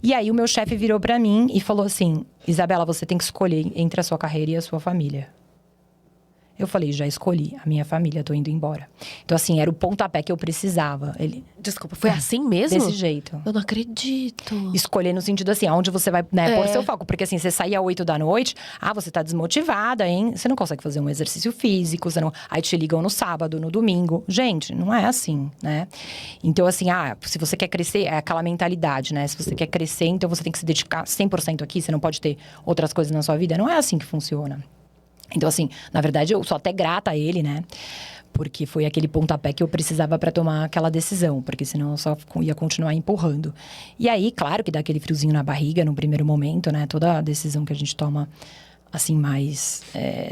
E aí o meu chefe virou para mim e falou assim: Isabela, você tem que escolher entre a sua carreira e a sua família. Eu falei, já escolhi a minha família, tô indo embora. Então, assim, era o pontapé que eu precisava. Desculpa, foi assim mesmo? Desse jeito. Eu não acredito. Escolher no sentido assim, aonde você vai, né, pôr seu foco. Porque assim, você sair às 8 da noite, você tá desmotivada, hein? Você não consegue fazer um exercício físico, aí te ligam no sábado, no domingo. Gente, não é assim, né? Então, assim, se você quer crescer, é aquela mentalidade, né? Se você quer crescer, então você tem que se dedicar 100% aqui, você não pode ter outras coisas na sua vida. Não é assim que funciona. Então, assim, na verdade, eu sou até grata a ele, né? Porque foi aquele pontapé que eu precisava para tomar aquela decisão. Porque senão eu só ia continuar empurrando. E aí, claro que dá aquele friozinho na barriga no primeiro momento, né? Toda decisão que a gente toma, assim, mais...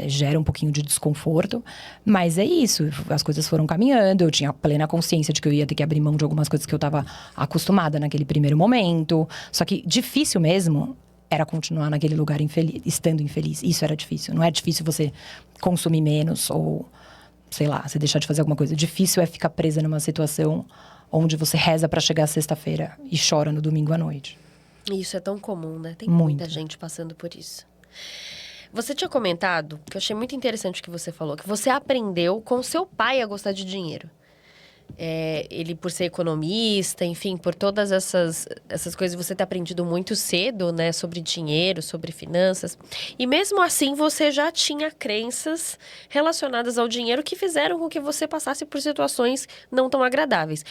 gera um pouquinho de desconforto. Mas é isso. As coisas foram caminhando. Eu tinha plena consciência de que eu ia ter que abrir mão de algumas coisas que eu estava acostumada naquele primeiro momento. Só que difícil mesmo... era continuar naquele lugar infeliz, estando infeliz. Isso era difícil. Não é difícil você consumir menos ou, sei lá, você deixar de fazer alguma coisa. Difícil é ficar presa numa situação onde você reza pra chegar sexta-feira e chora no domingo à noite. Isso é tão comum, né? Tem muita gente passando por isso. Você tinha comentado, que eu achei muito interessante o que você falou, que você aprendeu com seu pai a gostar de dinheiro. Ele, por ser economista, enfim, por todas essas coisas, você ter aprendido muito cedo, né? Sobre dinheiro, sobre finanças. E mesmo assim, você já tinha crenças relacionadas ao dinheiro que fizeram com que você passasse por situações não tão agradáveis.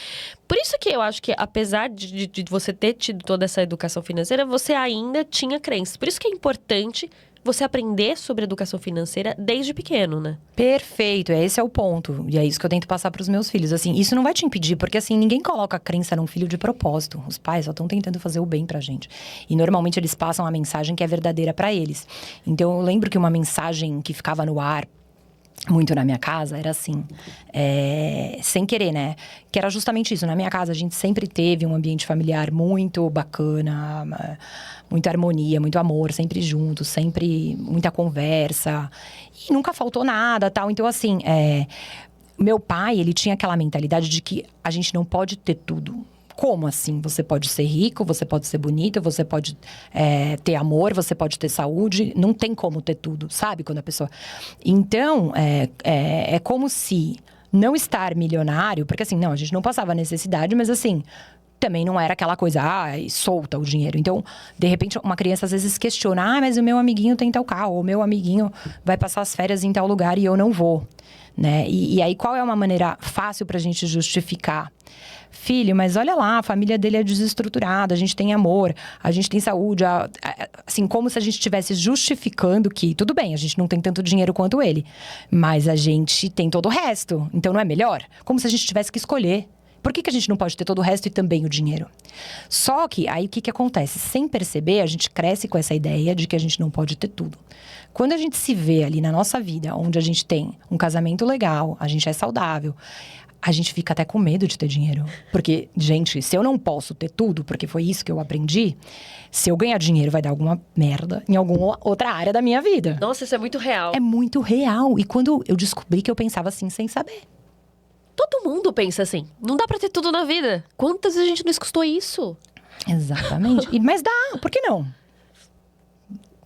Por isso que eu acho que, apesar de você ter tido toda essa educação financeira, você ainda tinha crenças. Por isso que é importante você aprender sobre educação financeira desde pequeno, né? Perfeito, esse é o ponto. E é isso que eu tento passar para os meus filhos. Assim, isso não vai te impedir, porque assim, ninguém coloca a crença num filho de propósito. Os pais só estão tentando fazer o bem pra gente. E normalmente eles passam a mensagem que é verdadeira para eles. Então eu lembro que uma mensagem que ficava no ar muito na minha casa era assim, sem querer, né? Que era justamente isso. Na minha casa a gente sempre teve um ambiente familiar muito bacana, muita harmonia, muito amor, sempre juntos, sempre muita conversa. E nunca faltou nada, tal. Então, assim, Meu pai, ele tinha aquela mentalidade de que a gente não pode ter tudo. Como assim? Você pode ser rico, você pode ser bonito, você pode ter amor, você pode ter saúde. Não tem como ter tudo, sabe? Quando a pessoa... Então, é como se não estar milionário... Porque assim, não, a gente não passava necessidade, mas assim... Também não era aquela coisa, solta o dinheiro. Então, de repente, uma criança às vezes questiona... mas o meu amiguinho tem tal carro, ou o meu amiguinho vai passar as férias em tal lugar e eu não vou. Né? E aí, qual é uma maneira fácil pra gente justificar? Filho, mas olha lá, a família dele é desestruturada, a gente tem amor, a gente tem saúde. Assim, como se a gente estivesse justificando que, tudo bem, a gente não tem tanto dinheiro quanto ele, mas a gente tem todo o resto, então não é melhor? Como se a gente tivesse que escolher. Por que a gente não pode ter todo o resto e também o dinheiro? Só que aí o que acontece? Sem perceber, a gente cresce com essa ideia de que a gente não pode ter tudo. Quando a gente se vê ali na nossa vida, onde a gente tem um casamento legal, a gente é saudável, a gente fica até com medo de ter dinheiro. Porque, gente, se eu não posso ter tudo, porque foi isso que eu aprendi, se eu ganhar dinheiro vai dar alguma merda em alguma outra área da minha vida. Nossa, isso é muito real. É muito real. E quando eu descobri que eu pensava assim, sem saber. Todo mundo pensa assim. Não dá pra ter tudo na vida. Quantas vezes a gente não escutou isso? Exatamente. Mas dá, por que não?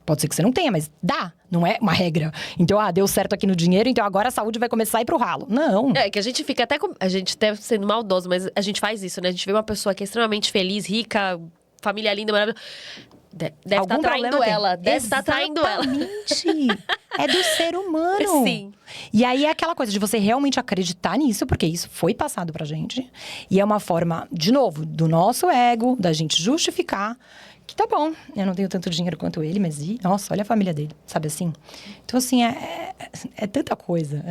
Pode ser que você não tenha, mas dá. Não é uma regra. Então, deu certo aqui no dinheiro, então agora a saúde vai começar a ir pro ralo. Não. É que a gente fica até... A gente até sendo maldoso, mas a gente faz isso, né? A gente vê uma pessoa que é extremamente feliz, rica, família linda, maravilhosa. Deve estar traindo ela. Deve estar traindo ela. Exatamente. É do ser humano. Sim. E aí é aquela coisa de você realmente acreditar nisso, porque isso foi passado pra gente. E é uma forma, de novo, do nosso ego, da gente justificar que tá bom, eu não tenho tanto dinheiro quanto ele, mas nossa, olha a família dele, sabe assim? Então, assim, é tanta coisa.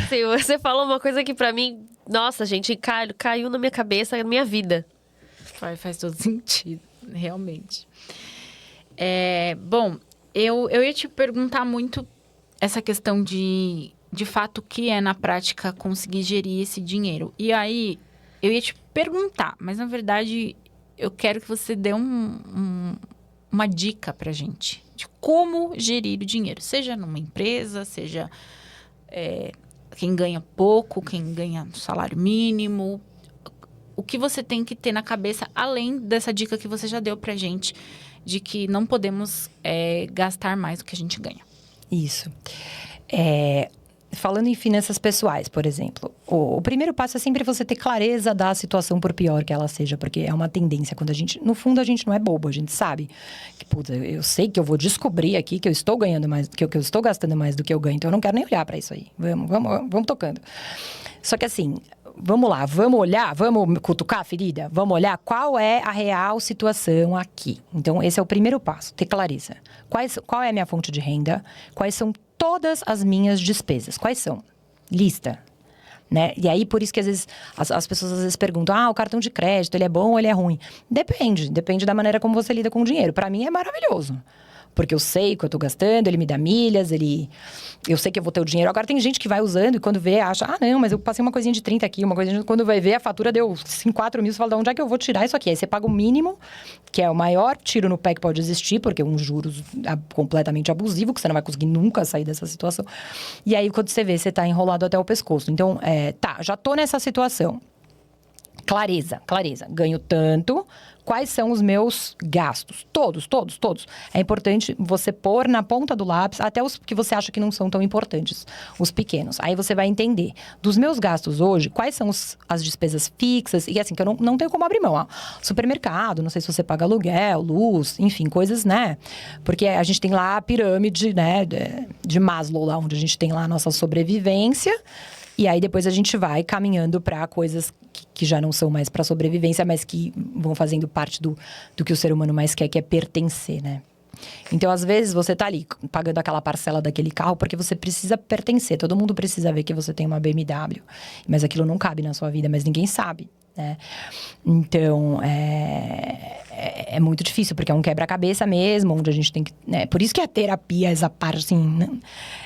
Sim, você falou uma coisa que pra mim, nossa, gente, caiu na minha cabeça, na minha vida. Faz todo sentido, realmente. Bom, eu ia te perguntar muito essa questão de fato, o que é na prática conseguir gerir esse dinheiro. E aí, eu ia te perguntar, mas na verdade, eu quero que você dê uma dica pra gente de como gerir o dinheiro. Seja numa empresa, seja quem ganha pouco, quem ganha salário mínimo. O que você tem que ter na cabeça, além dessa dica que você já deu pra gente, de que não podemos gastar mais do que a gente ganha. Isso. Falando em finanças pessoais, por exemplo, o primeiro passo é sempre você ter clareza da situação, por pior que ela seja, porque é uma tendência. Quando no fundo, a gente não é bobo, a gente sabe que, puta, eu sei que eu vou descobrir aqui que eu estou ganhando mais, que eu estou gastando mais do que eu ganho, então eu não quero nem olhar para isso aí. Vamos tocando. Só que assim, vamos lá, vamos olhar, vamos cutucar a ferida, vamos olhar qual é a real situação aqui. Então, esse é o primeiro passo, ter clareza. Qual é a minha fonte de renda? Quais são todas as minhas despesas? Quais são? Lista. Né? E aí, por isso que às vezes, as pessoas às vezes perguntam, o cartão de crédito, ele é bom ou ele é ruim? Depende da maneira como você lida com o dinheiro. Para mim, é maravilhoso. Porque eu sei o que eu tô gastando, ele me dá milhas, eu sei que eu vou ter o dinheiro. Agora tem gente que vai usando e quando vê, acha, não, mas eu passei uma coisinha de 30 aqui, uma coisinha de... Quando vai ver, a fatura deu 4 mil, você fala, de onde é que eu vou tirar isso aqui? Aí você paga o mínimo, que é o maior tiro no pé que pode existir, porque é um juros completamente abusivo, que você não vai conseguir nunca sair dessa situação. E aí, quando você vê, você tá enrolado até o pescoço. Então, já tô nessa situação. Clareza. Ganho tanto. Quais são os meus gastos? Todos. É importante você pôr na ponta do lápis, até os que você acha que não são tão importantes, os pequenos. Aí você vai entender. Dos meus gastos hoje, quais são as despesas fixas? E assim, que eu não tenho como abrir mão. Supermercado, não sei se você paga aluguel, luz, enfim, coisas, né? Porque a gente tem lá a pirâmide, né, de Maslow, lá onde a gente tem lá a nossa sobrevivência. E aí, depois a gente vai caminhando para coisas que já não são mais para sobrevivência, mas que vão fazendo parte do que o ser humano mais quer, que é pertencer, né? Então, às vezes, você tá ali pagando aquela parcela daquele carro porque você precisa pertencer. Todo mundo precisa ver que você tem uma BMW. Mas aquilo não cabe na sua vida, mas ninguém sabe, né? Então, é muito difícil, porque é um quebra-cabeça mesmo, onde a gente tem que... Né? Por isso que a terapia, essa parte, assim,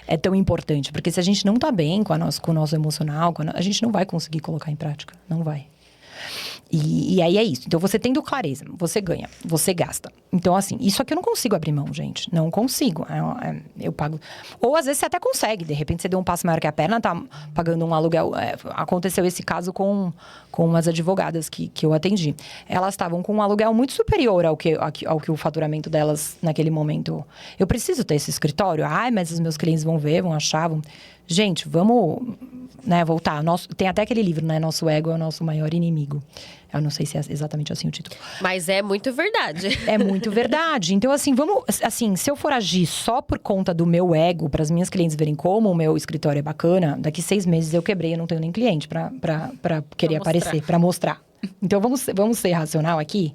é tão importante. Porque se a gente não tá bem com o nosso emocional, a gente não vai conseguir colocar em prática. Não vai. E aí é isso. Então, você tendo clareza, você ganha, você gasta. Então, assim, isso aqui eu não consigo abrir mão, gente. Não consigo. Eu pago. Ou às vezes você até consegue. De repente você deu um passo maior que a perna, tá pagando um aluguel. Aconteceu esse caso com umas advogadas que eu atendi. Elas estavam com um aluguel muito superior ao que o faturamento delas naquele momento. Eu preciso ter esse escritório? Ai, mas os meus clientes vão ver, vão achar. Gente, vamos, né, voltar. Tem até aquele livro, né? Nosso ego é o nosso maior inimigo. Eu não sei se é exatamente assim o título. Mas é muito verdade. É muito verdade. Então, assim, se eu for agir só por conta do meu ego, para as minhas clientes verem como o meu escritório é bacana, daqui 6 meses eu quebrei, eu não tenho nem cliente para querer aparecer, para mostrar. Então, vamos ser racional aqui.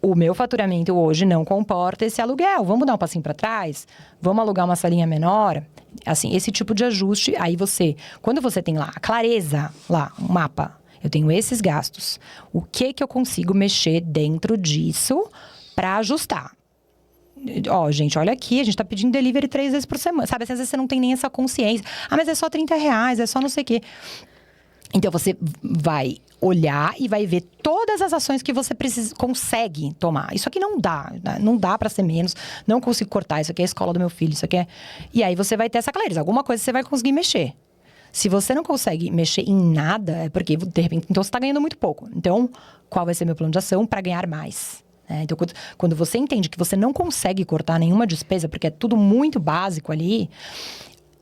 O meu faturamento hoje não comporta esse aluguel. Vamos dar um passinho para trás? Vamos alugar uma salinha menor? Assim, esse tipo de ajuste, aí quando você tem lá a clareza, lá, um mapa, eu tenho esses gastos. O que eu consigo mexer dentro disso para ajustar? Ó, gente, olha aqui, a gente tá pedindo delivery 3 vezes por semana. Sabe, às vezes você não tem nem essa consciência. Ah, mas é só R$30, é só não sei o quê. Então, você vai olhar e vai ver todas as ações que você consegue tomar. Isso aqui não dá para ser menos, não consigo cortar, isso aqui é a escola do meu filho, isso aqui é... E aí, você vai ter essa clareza, alguma coisa você vai conseguir mexer. Se você não consegue mexer em nada, é porque, de repente, então você está ganhando muito pouco. Então, qual vai ser meu plano de ação para ganhar mais? Então, quando você entende que você não consegue cortar nenhuma despesa, porque é tudo muito básico ali,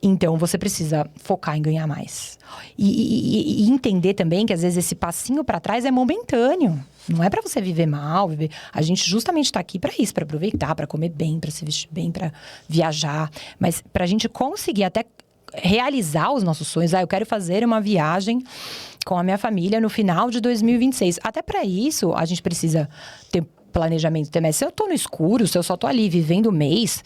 então você precisa focar em ganhar mais. E entender também que, às vezes, esse passinho para trás é momentâneo. Não é para você viver mal, A gente justamente está aqui para isso, para aproveitar, para comer bem, para se vestir bem, para viajar. Mas para a gente conseguir até realizar os nossos sonhos. Eu quero fazer uma viagem com a minha família no final de 2026. Até para isso, a gente precisa ter planejamento também. Se eu tô no escuro, se eu só tô ali vivendo o mês,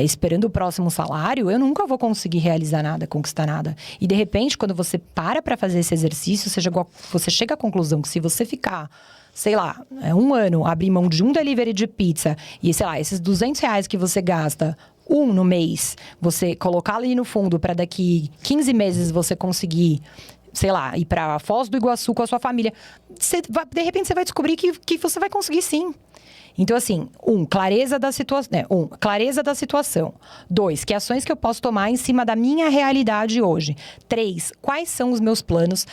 esperando o próximo salário, eu nunca vou conseguir realizar nada, conquistar nada. E de repente, quando você para fazer esse exercício, você chega à conclusão que se você ficar, sei lá, 1 ano, abrir mão de um delivery de pizza e, sei lá, esses R$200 que você gasta no mês, você colocar ali no fundo para daqui 15 meses você conseguir, sei lá, ir para Foz do Iguaçu com a sua família, de repente você vai descobrir que você vai conseguir sim. Então, assim, clareza da situação. Clareza da situação. 2, que ações que eu posso tomar em cima da minha realidade hoje. 3, quais são os meus planos?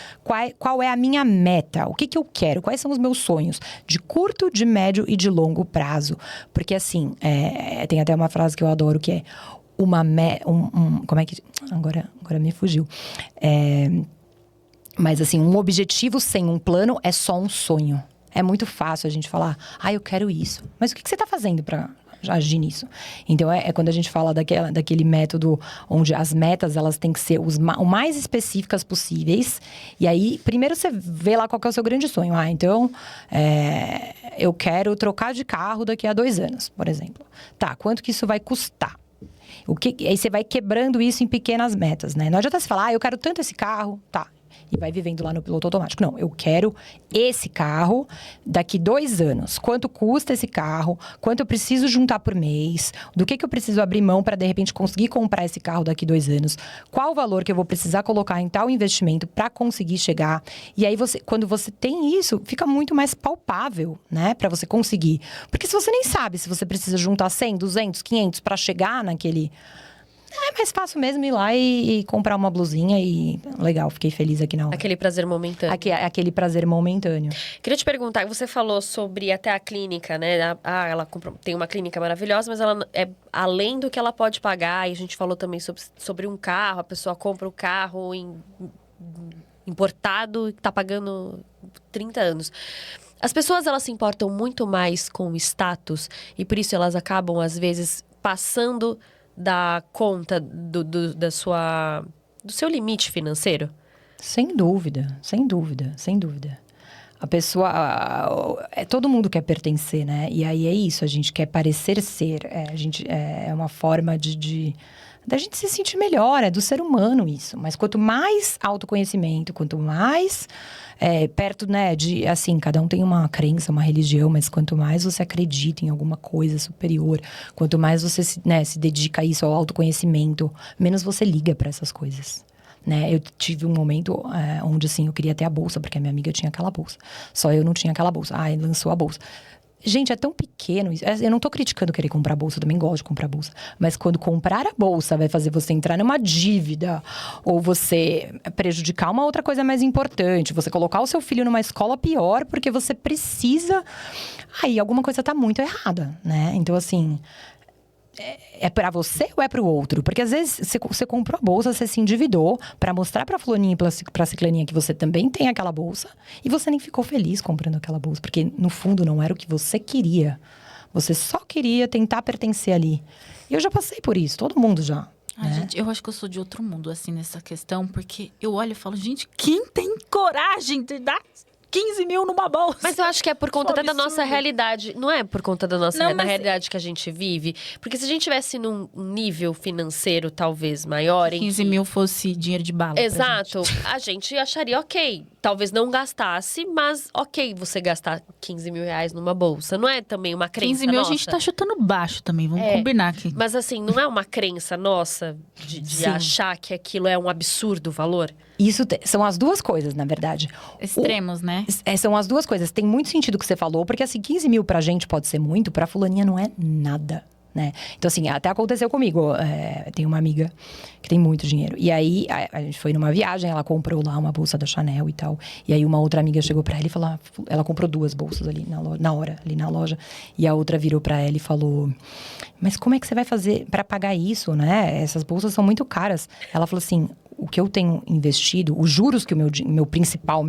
Qual é a minha meta? O que eu quero? Quais são os meus sonhos? De curto, de médio e de longo prazo. Porque, assim, tem até uma frase que eu adoro, que é como é que... Agora me fugiu. Mas, assim, um objetivo sem um plano é só um sonho. É muito fácil a gente falar, eu quero isso. Mas o que você está fazendo para agir nisso? Então, é quando a gente fala daquele método onde as metas, elas têm que ser o mais específicas possíveis. E aí, primeiro você vê lá qual que é o seu grande sonho. Então, eu quero trocar de carro daqui a 2 anos, por exemplo. Tá, quanto que isso vai custar? Aí você vai quebrando isso em pequenas metas, né? Não adianta você falar, eu quero tanto esse carro, tá. E vai vivendo lá no piloto automático. Não, eu quero esse carro daqui 2 anos. Quanto custa esse carro? Quanto eu preciso juntar por mês? Do que eu preciso abrir mão para, de repente, conseguir comprar esse carro daqui 2 anos? Qual o valor que eu vou precisar colocar em tal investimento para conseguir chegar? E aí, quando você tem isso, fica muito mais palpável, né? Para você conseguir. Porque se você nem sabe se você precisa juntar 100, 200, 500 para chegar naquele... É mais fácil mesmo ir lá e comprar uma blusinha e... Legal, fiquei feliz aqui na hora. Aquele prazer momentâneo. Aquele prazer momentâneo. Queria te perguntar, você falou sobre até a clínica, né? Ela tem uma clínica maravilhosa, mas ela é além do que ela pode pagar. E a gente falou também sobre um carro. A pessoa compra o carro importado e tá pagando 30 anos. As pessoas, elas se importam muito mais com o status. E por isso elas acabam, às vezes, passando... da conta do seu limite financeiro? Sem dúvida, sem dúvida, sem dúvida. A pessoa... todo mundo quer pertencer, né? E aí é isso, a gente quer parecer ser. É uma forma da gente se sentir melhor, é do ser humano isso. Mas quanto mais autoconhecimento, quanto mais perto, né, de... Assim, cada um tem uma crença, uma religião, mas quanto mais você acredita em alguma coisa superior, quanto mais você se dedica a isso, ao autoconhecimento, menos você liga para essas coisas. né? Eu tive um momento onde, assim, eu queria ter a bolsa, porque a minha amiga tinha aquela bolsa. Só eu não tinha aquela bolsa. Ah, ele lançou a bolsa. Gente, é tão pequeno isso. Eu não tô criticando querer comprar bolsa, eu também gosto de comprar bolsa. Mas quando comprar a bolsa vai fazer você entrar numa dívida, ou você prejudicar uma outra coisa mais importante, você colocar o seu filho numa escola pior porque você precisa, aí alguma coisa tá muito errada, né? Então, assim, é pra você ou é pro outro? Porque às vezes você comprou a bolsa, você se endividou pra mostrar pra fulaninha e pra ciclaninha que você também tem aquela bolsa. E você nem ficou feliz comprando aquela bolsa. Porque no fundo não era o que você queria. Você só queria tentar pertencer ali. E eu já passei por isso, todo mundo já. Ai, gente, eu acho que eu sou de outro mundo, assim, nessa questão. Porque eu olho e falo, gente, quem tem coragem de dar 15 mil numa bolsa? Mas eu acho que é por conta Isso é da nossa absurdo. realidade. Não é por conta da nossa Não, da mas- realidade que a gente vive. Porque se a gente tivesse num nível financeiro talvez maior... em 15 que- mil fosse dinheiro de bala. pra Exato. gente. A gente acharia ok. Talvez não gastasse, mas ok você gastar 15 mil reais numa bolsa. Não é também uma crença 15 mil nossa. a gente tá chutando baixo também, vamos combinar aqui. Mas assim, não é uma crença nossa de Sim. achar que aquilo é um absurdo valor? Isso são as duas coisas, na verdade. Extremos, né? São as duas coisas. Tem muito sentido o que você falou, porque assim, 15 mil pra gente pode ser muito, pra fulaninha não é nada, né? Então, assim, até aconteceu comigo. Tem uma amiga que tem muito dinheiro. E aí, a gente foi numa viagem, ela comprou lá uma bolsa da Chanel e tal. E aí, uma outra amiga chegou pra ela e falou... Ela comprou 2 bolsas ali na hora, ali na loja. E a outra virou pra ela e falou... Mas como é que você vai fazer pra pagar isso, né? Essas bolsas são muito caras. Ela falou assim... O que eu tenho investido, os juros que o meu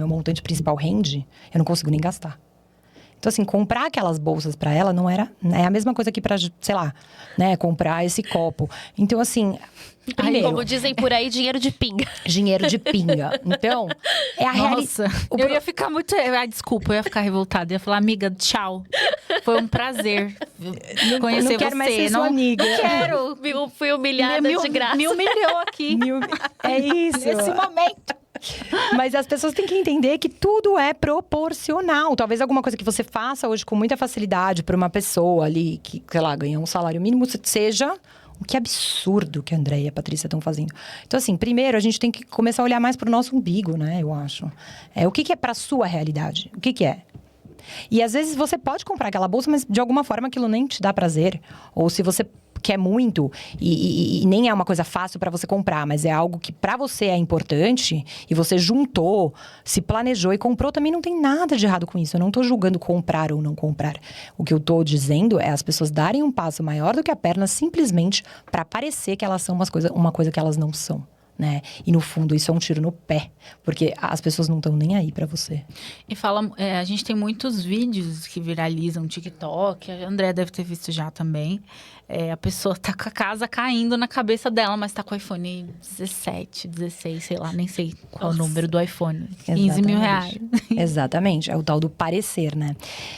montante principal rende, eu não consigo nem gastar. Então, assim, comprar aquelas bolsas pra ela não era... É a mesma coisa que pra, sei lá, né? Comprar esse copo. Então, assim... Primeiro, Como dizem por aí, dinheiro de pinga. dinheiro de pinga. Então, é a realidade. Nossa, eu ia ficar muito... Ai, desculpa, eu ia ficar revoltada. Eu ia falar, amiga, tchau. Foi um prazer conhecer não quero você. mais ser sua amiga. Não quero. Fui humilhada de graça. Me humilhou aqui. É isso. Nesse momento. Mas as pessoas têm que entender que tudo é proporcional. Talvez alguma coisa que você faça hoje com muita facilidade para uma pessoa ali que, sei lá, ganha um salário mínimo, seja... Que absurdo que a Andréia e a Patrícia estão fazendo. Então, assim, primeiro a gente tem que começar a olhar mais pro nosso umbigo, né? Eu acho. O que é pra sua realidade? O que é? E às vezes você pode comprar aquela bolsa, mas de alguma forma aquilo nem te dá prazer. Ou se você quer muito e nem é uma coisa fácil para você comprar, mas é algo que para você é importante e você juntou, se planejou e comprou, também não tem nada de errado com isso. Eu não tô julgando comprar ou não comprar. O que eu tô dizendo é as pessoas darem um passo maior do que a perna simplesmente para parecer que elas são uma coisa que elas não são. Né? E no fundo isso é um tiro no pé, porque as pessoas não estão nem aí pra você. E fala, a gente tem muitos vídeos que viralizam no TikTok, a André deve ter visto já também. A pessoa tá com a casa caindo na cabeça dela, mas tá com o iPhone 17, 16, sei lá, nem sei qual o número do iPhone. 15 mil reais. Exatamente, é o tal do parecer, né?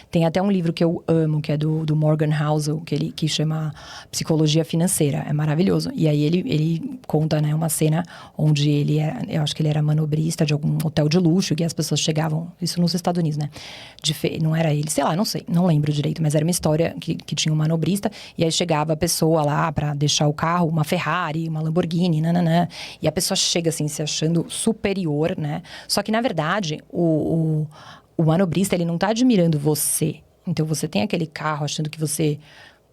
Tem até um livro que eu amo, que é do Morgan Housel, que chama Psicologia Financeira, é maravilhoso. E aí ele conta, né, uma cena onde eu acho que ele era manobrista de algum hotel de luxo, e as pessoas chegavam, isso nos Estados Unidos, né? Não era ele, sei lá, não sei, não lembro direito, mas era uma história que tinha um manobrista, e aí chegava a pessoa lá pra deixar o carro, uma Ferrari, uma Lamborghini, nananã, e a pessoa chega assim, se achando superior, né? Só que, na verdade, o manobrista, ele não tá admirando você. Então, você tem aquele carro achando que você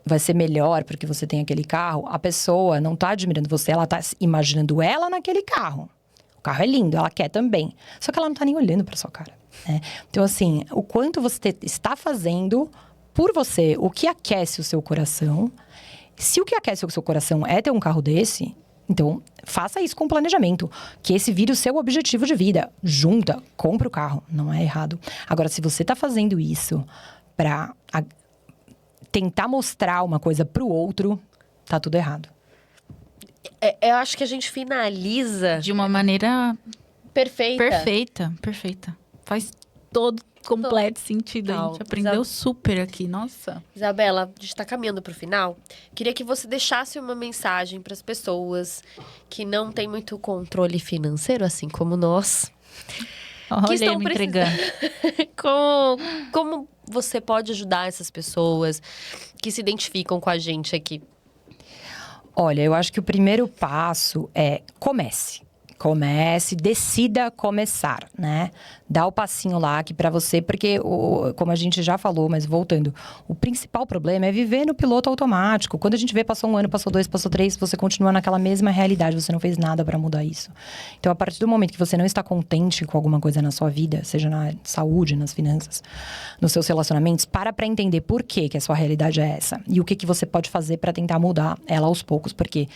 vai ser melhor porque você tem aquele carro. A pessoa não tá admirando você, ela tá imaginando ela naquele carro. O carro é lindo, ela quer também. Só que ela não tá nem olhando pra sua cara, né? Então, assim, o quanto você está fazendo por você, o que aquece o seu coração. Se o que aquece o seu coração é ter um carro desse, então faça isso com planejamento. Que esse vire o seu objetivo de vida. Junta, compra o carro, não é errado. Agora, se você tá fazendo isso pra tentar mostrar uma coisa pro outro, tá tudo errado. Eu acho que a gente finaliza De uma maneira perfeita. perfeita. Faz todo completo sentido. A gente aprendeu super aqui, nossa. Isabela, a gente está caminhando para o final. Queria que você deixasse uma mensagem para as pessoas que não têm muito controle financeiro, assim como nós. Olha que ele estão me entregando. Como você pode ajudar essas pessoas que se identificam com a gente aqui? Olha, eu acho que o primeiro passo é comece. Comece, decida começar, né? Dá o passinho lá que pra você, porque como a gente já falou, mas voltando, o principal problema é viver no piloto automático. Quando a gente vê, passou 1 ano, passou 2, passou 3, você continua naquela mesma realidade, você não fez nada pra mudar isso. Então, a partir do momento que você não está contente com alguma coisa na sua vida, seja na saúde, nas finanças, nos seus relacionamentos, pra entender por que a sua realidade é essa. E o que você pode fazer pra tentar mudar ela aos poucos, porque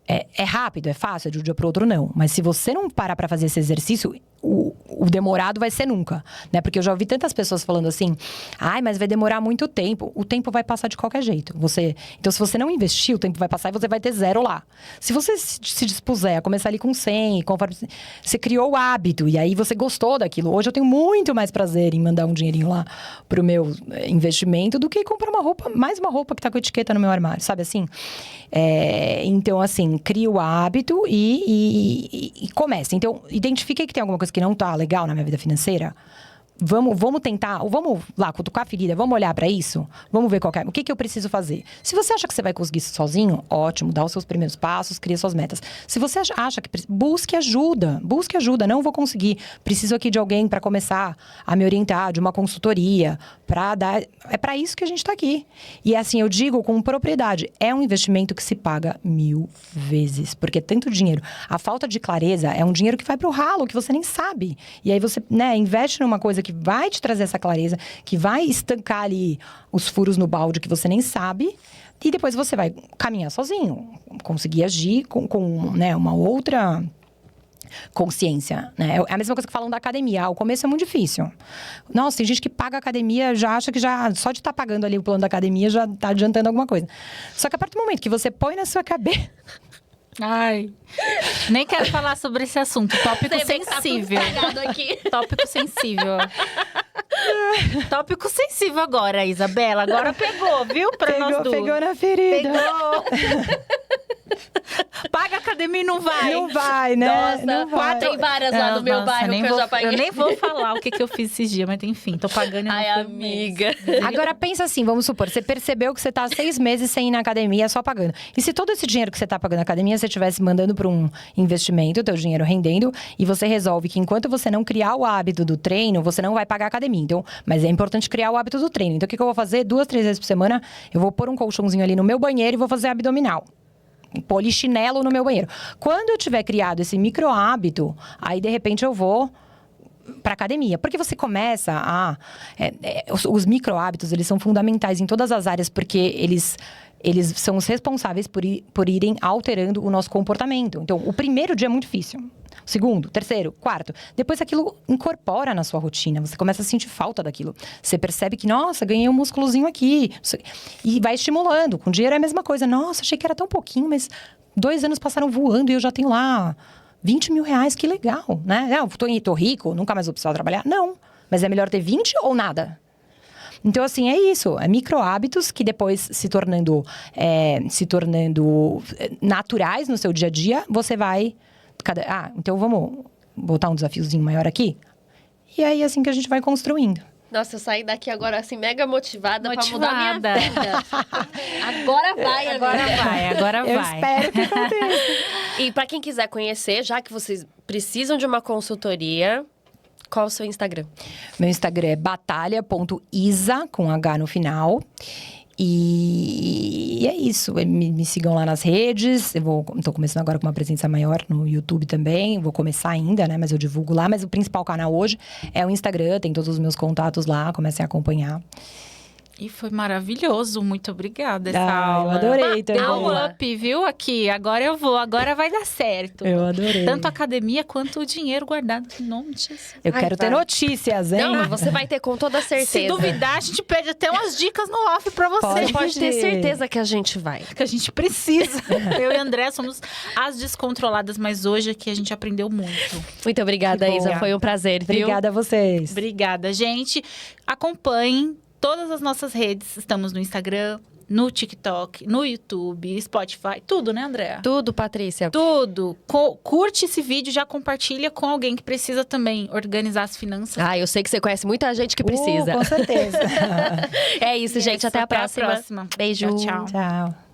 é rápido, é fácil, é de um dia pro outro, não. Mas se você não parar pra fazer esse exercício, o demorado vai ser nunca, né? Porque eu já ouvi tantas pessoas falando assim, ai, mas vai demorar muito tempo. O tempo vai passar de qualquer jeito. Então, se você não investir, o tempo vai passar e você vai ter 0 lá. Se você se dispuser a começar ali com 100, conforme você criou o hábito, e aí você gostou daquilo. Hoje eu tenho muito mais prazer em mandar um dinheirinho lá pro meu investimento do que comprar mais uma roupa que tá com etiqueta no meu armário, sabe assim? Então, assim, cria o hábito e comece. Então, identifique que tem alguma coisa que não tá legal na minha vida financeira. Vamos tentar, vamos lá, cutucar a ferida, vamos olhar pra isso? Vamos ver o que eu preciso fazer? Se você acha que você vai conseguir isso sozinho, ótimo, dá os seus primeiros passos, cria suas metas. Se você acha que busque ajuda, não vou conseguir, preciso aqui de alguém pra começar a me orientar, de uma consultoria, é pra isso que a gente tá aqui. E assim, eu digo com propriedade, é um investimento que se paga 1000 vezes, porque tanto dinheiro, a falta de clareza é um dinheiro que vai pro ralo, que você nem sabe. E aí você, investe numa coisa que vai te trazer essa clareza, que vai estancar ali os furos no balde que você nem sabe, e depois você vai caminhar sozinho, conseguir agir com uma outra consciência, né? É a mesma coisa que falam da academia. O começo é muito difícil. Nossa, tem gente que paga a academia, já acha que só de estar pagando ali o plano da academia já tá adiantando alguma coisa. Só que a partir do momento que você põe na sua cabeça... Ai, nem quero falar sobre esse assunto. Tópico sensível. Aqui. Tópico sensível. Tópico sensível agora, Isabela. Agora pegou, viu? Pra nós duas. Pegou na ferida. Pegou. Paga a academia e não vai. Não vai, né? Nossa, não vai. tem várias lá no meu bairro que eu já paguei. Eu nem vou falar o que eu fiz esses dias, mas enfim, tô pagando e não Ai, foi amiga. Agora pensa assim, vamos supor, você percebeu que você tá 6 meses sem ir na academia, só pagando. E se todo esse dinheiro que você tá pagando na academia, você estivesse mandando para um investimento, o teu dinheiro rendendo, e você resolve que enquanto você não criar o hábito do treino, você não vai pagar a academia. Então, mas é importante criar o hábito do treino. Então, o que eu vou fazer? 2, 3 vezes por semana, eu vou pôr um colchãozinho ali no meu banheiro e vou fazer abdominal. Polichinelo no meu banheiro. Quando eu tiver criado esse micro hábito, aí de repente eu vou para academia, porque você começa os micro hábitos, eles são fundamentais em todas as áreas, porque eles são os responsáveis por irem alterando o nosso comportamento. Então, o primeiro dia é muito difícil. O segundo, terceiro, quarto. Depois aquilo incorpora na sua rotina. Você começa a sentir falta daquilo. Você percebe que, nossa, ganhei um músculozinho aqui. E vai estimulando. Com dinheiro é a mesma coisa. Nossa, achei que era tão pouquinho, mas 2 anos passaram voando e eu já tenho lá 20 mil reais. Que legal, né? Tô rico, nunca mais vou precisar trabalhar. Não. Mas é melhor ter 20 ou nada? Então, assim, é isso. É micro hábitos que depois se tornando naturais no seu dia a dia, você vai... então vamos botar um desafiozinho maior aqui? E aí, assim que a gente vai construindo. Nossa, eu saí daqui agora, assim, mega motivada pra mudar minha vida. Agora vai, Agora vai. Eu espero que aconteça. E pra quem quiser conhecer, já que vocês precisam de uma consultoria... Qual o seu Instagram? Meu Instagram é batalha.isa, com H no final. E é isso. Me sigam lá nas redes. Tô começando agora com uma presença maior no YouTube também. Vou começar ainda, né? Mas eu divulgo lá. Mas o principal canal hoje é o Instagram. Tem todos os meus contatos lá. Comecem a acompanhar. E foi maravilhoso, muito obrigada essa Eu aula. adorei também. Deu um up, viu? Aqui, agora eu vou, agora vai dar certo. Eu adorei. Tanto a academia quanto o dinheiro guardado. Em nome de Jesus. Eu quero ter notícias, hein? Não, mas você vai ter com toda certeza. Se duvidar, a gente pede até umas dicas no off pra você. Pode ter certeza que a gente vai. Que a gente precisa. Eu e André somos as descontroladas, mas hoje aqui a gente aprendeu muito. Muito obrigada, Isa. Foi um prazer, viu? Obrigada a vocês. Obrigada, gente. Acompanhem todas as nossas redes. Estamos no Instagram, no TikTok, no YouTube, Spotify. Tudo, né, Andréa? Tudo, Patrícia. Tudo. Curte esse vídeo, já compartilha com alguém que precisa também organizar as finanças. Ah, eu sei que você conhece muita gente que precisa. Com certeza. É isso, gente. Até a próxima. próxima. Beijo. Tchau, tchau. Tchau.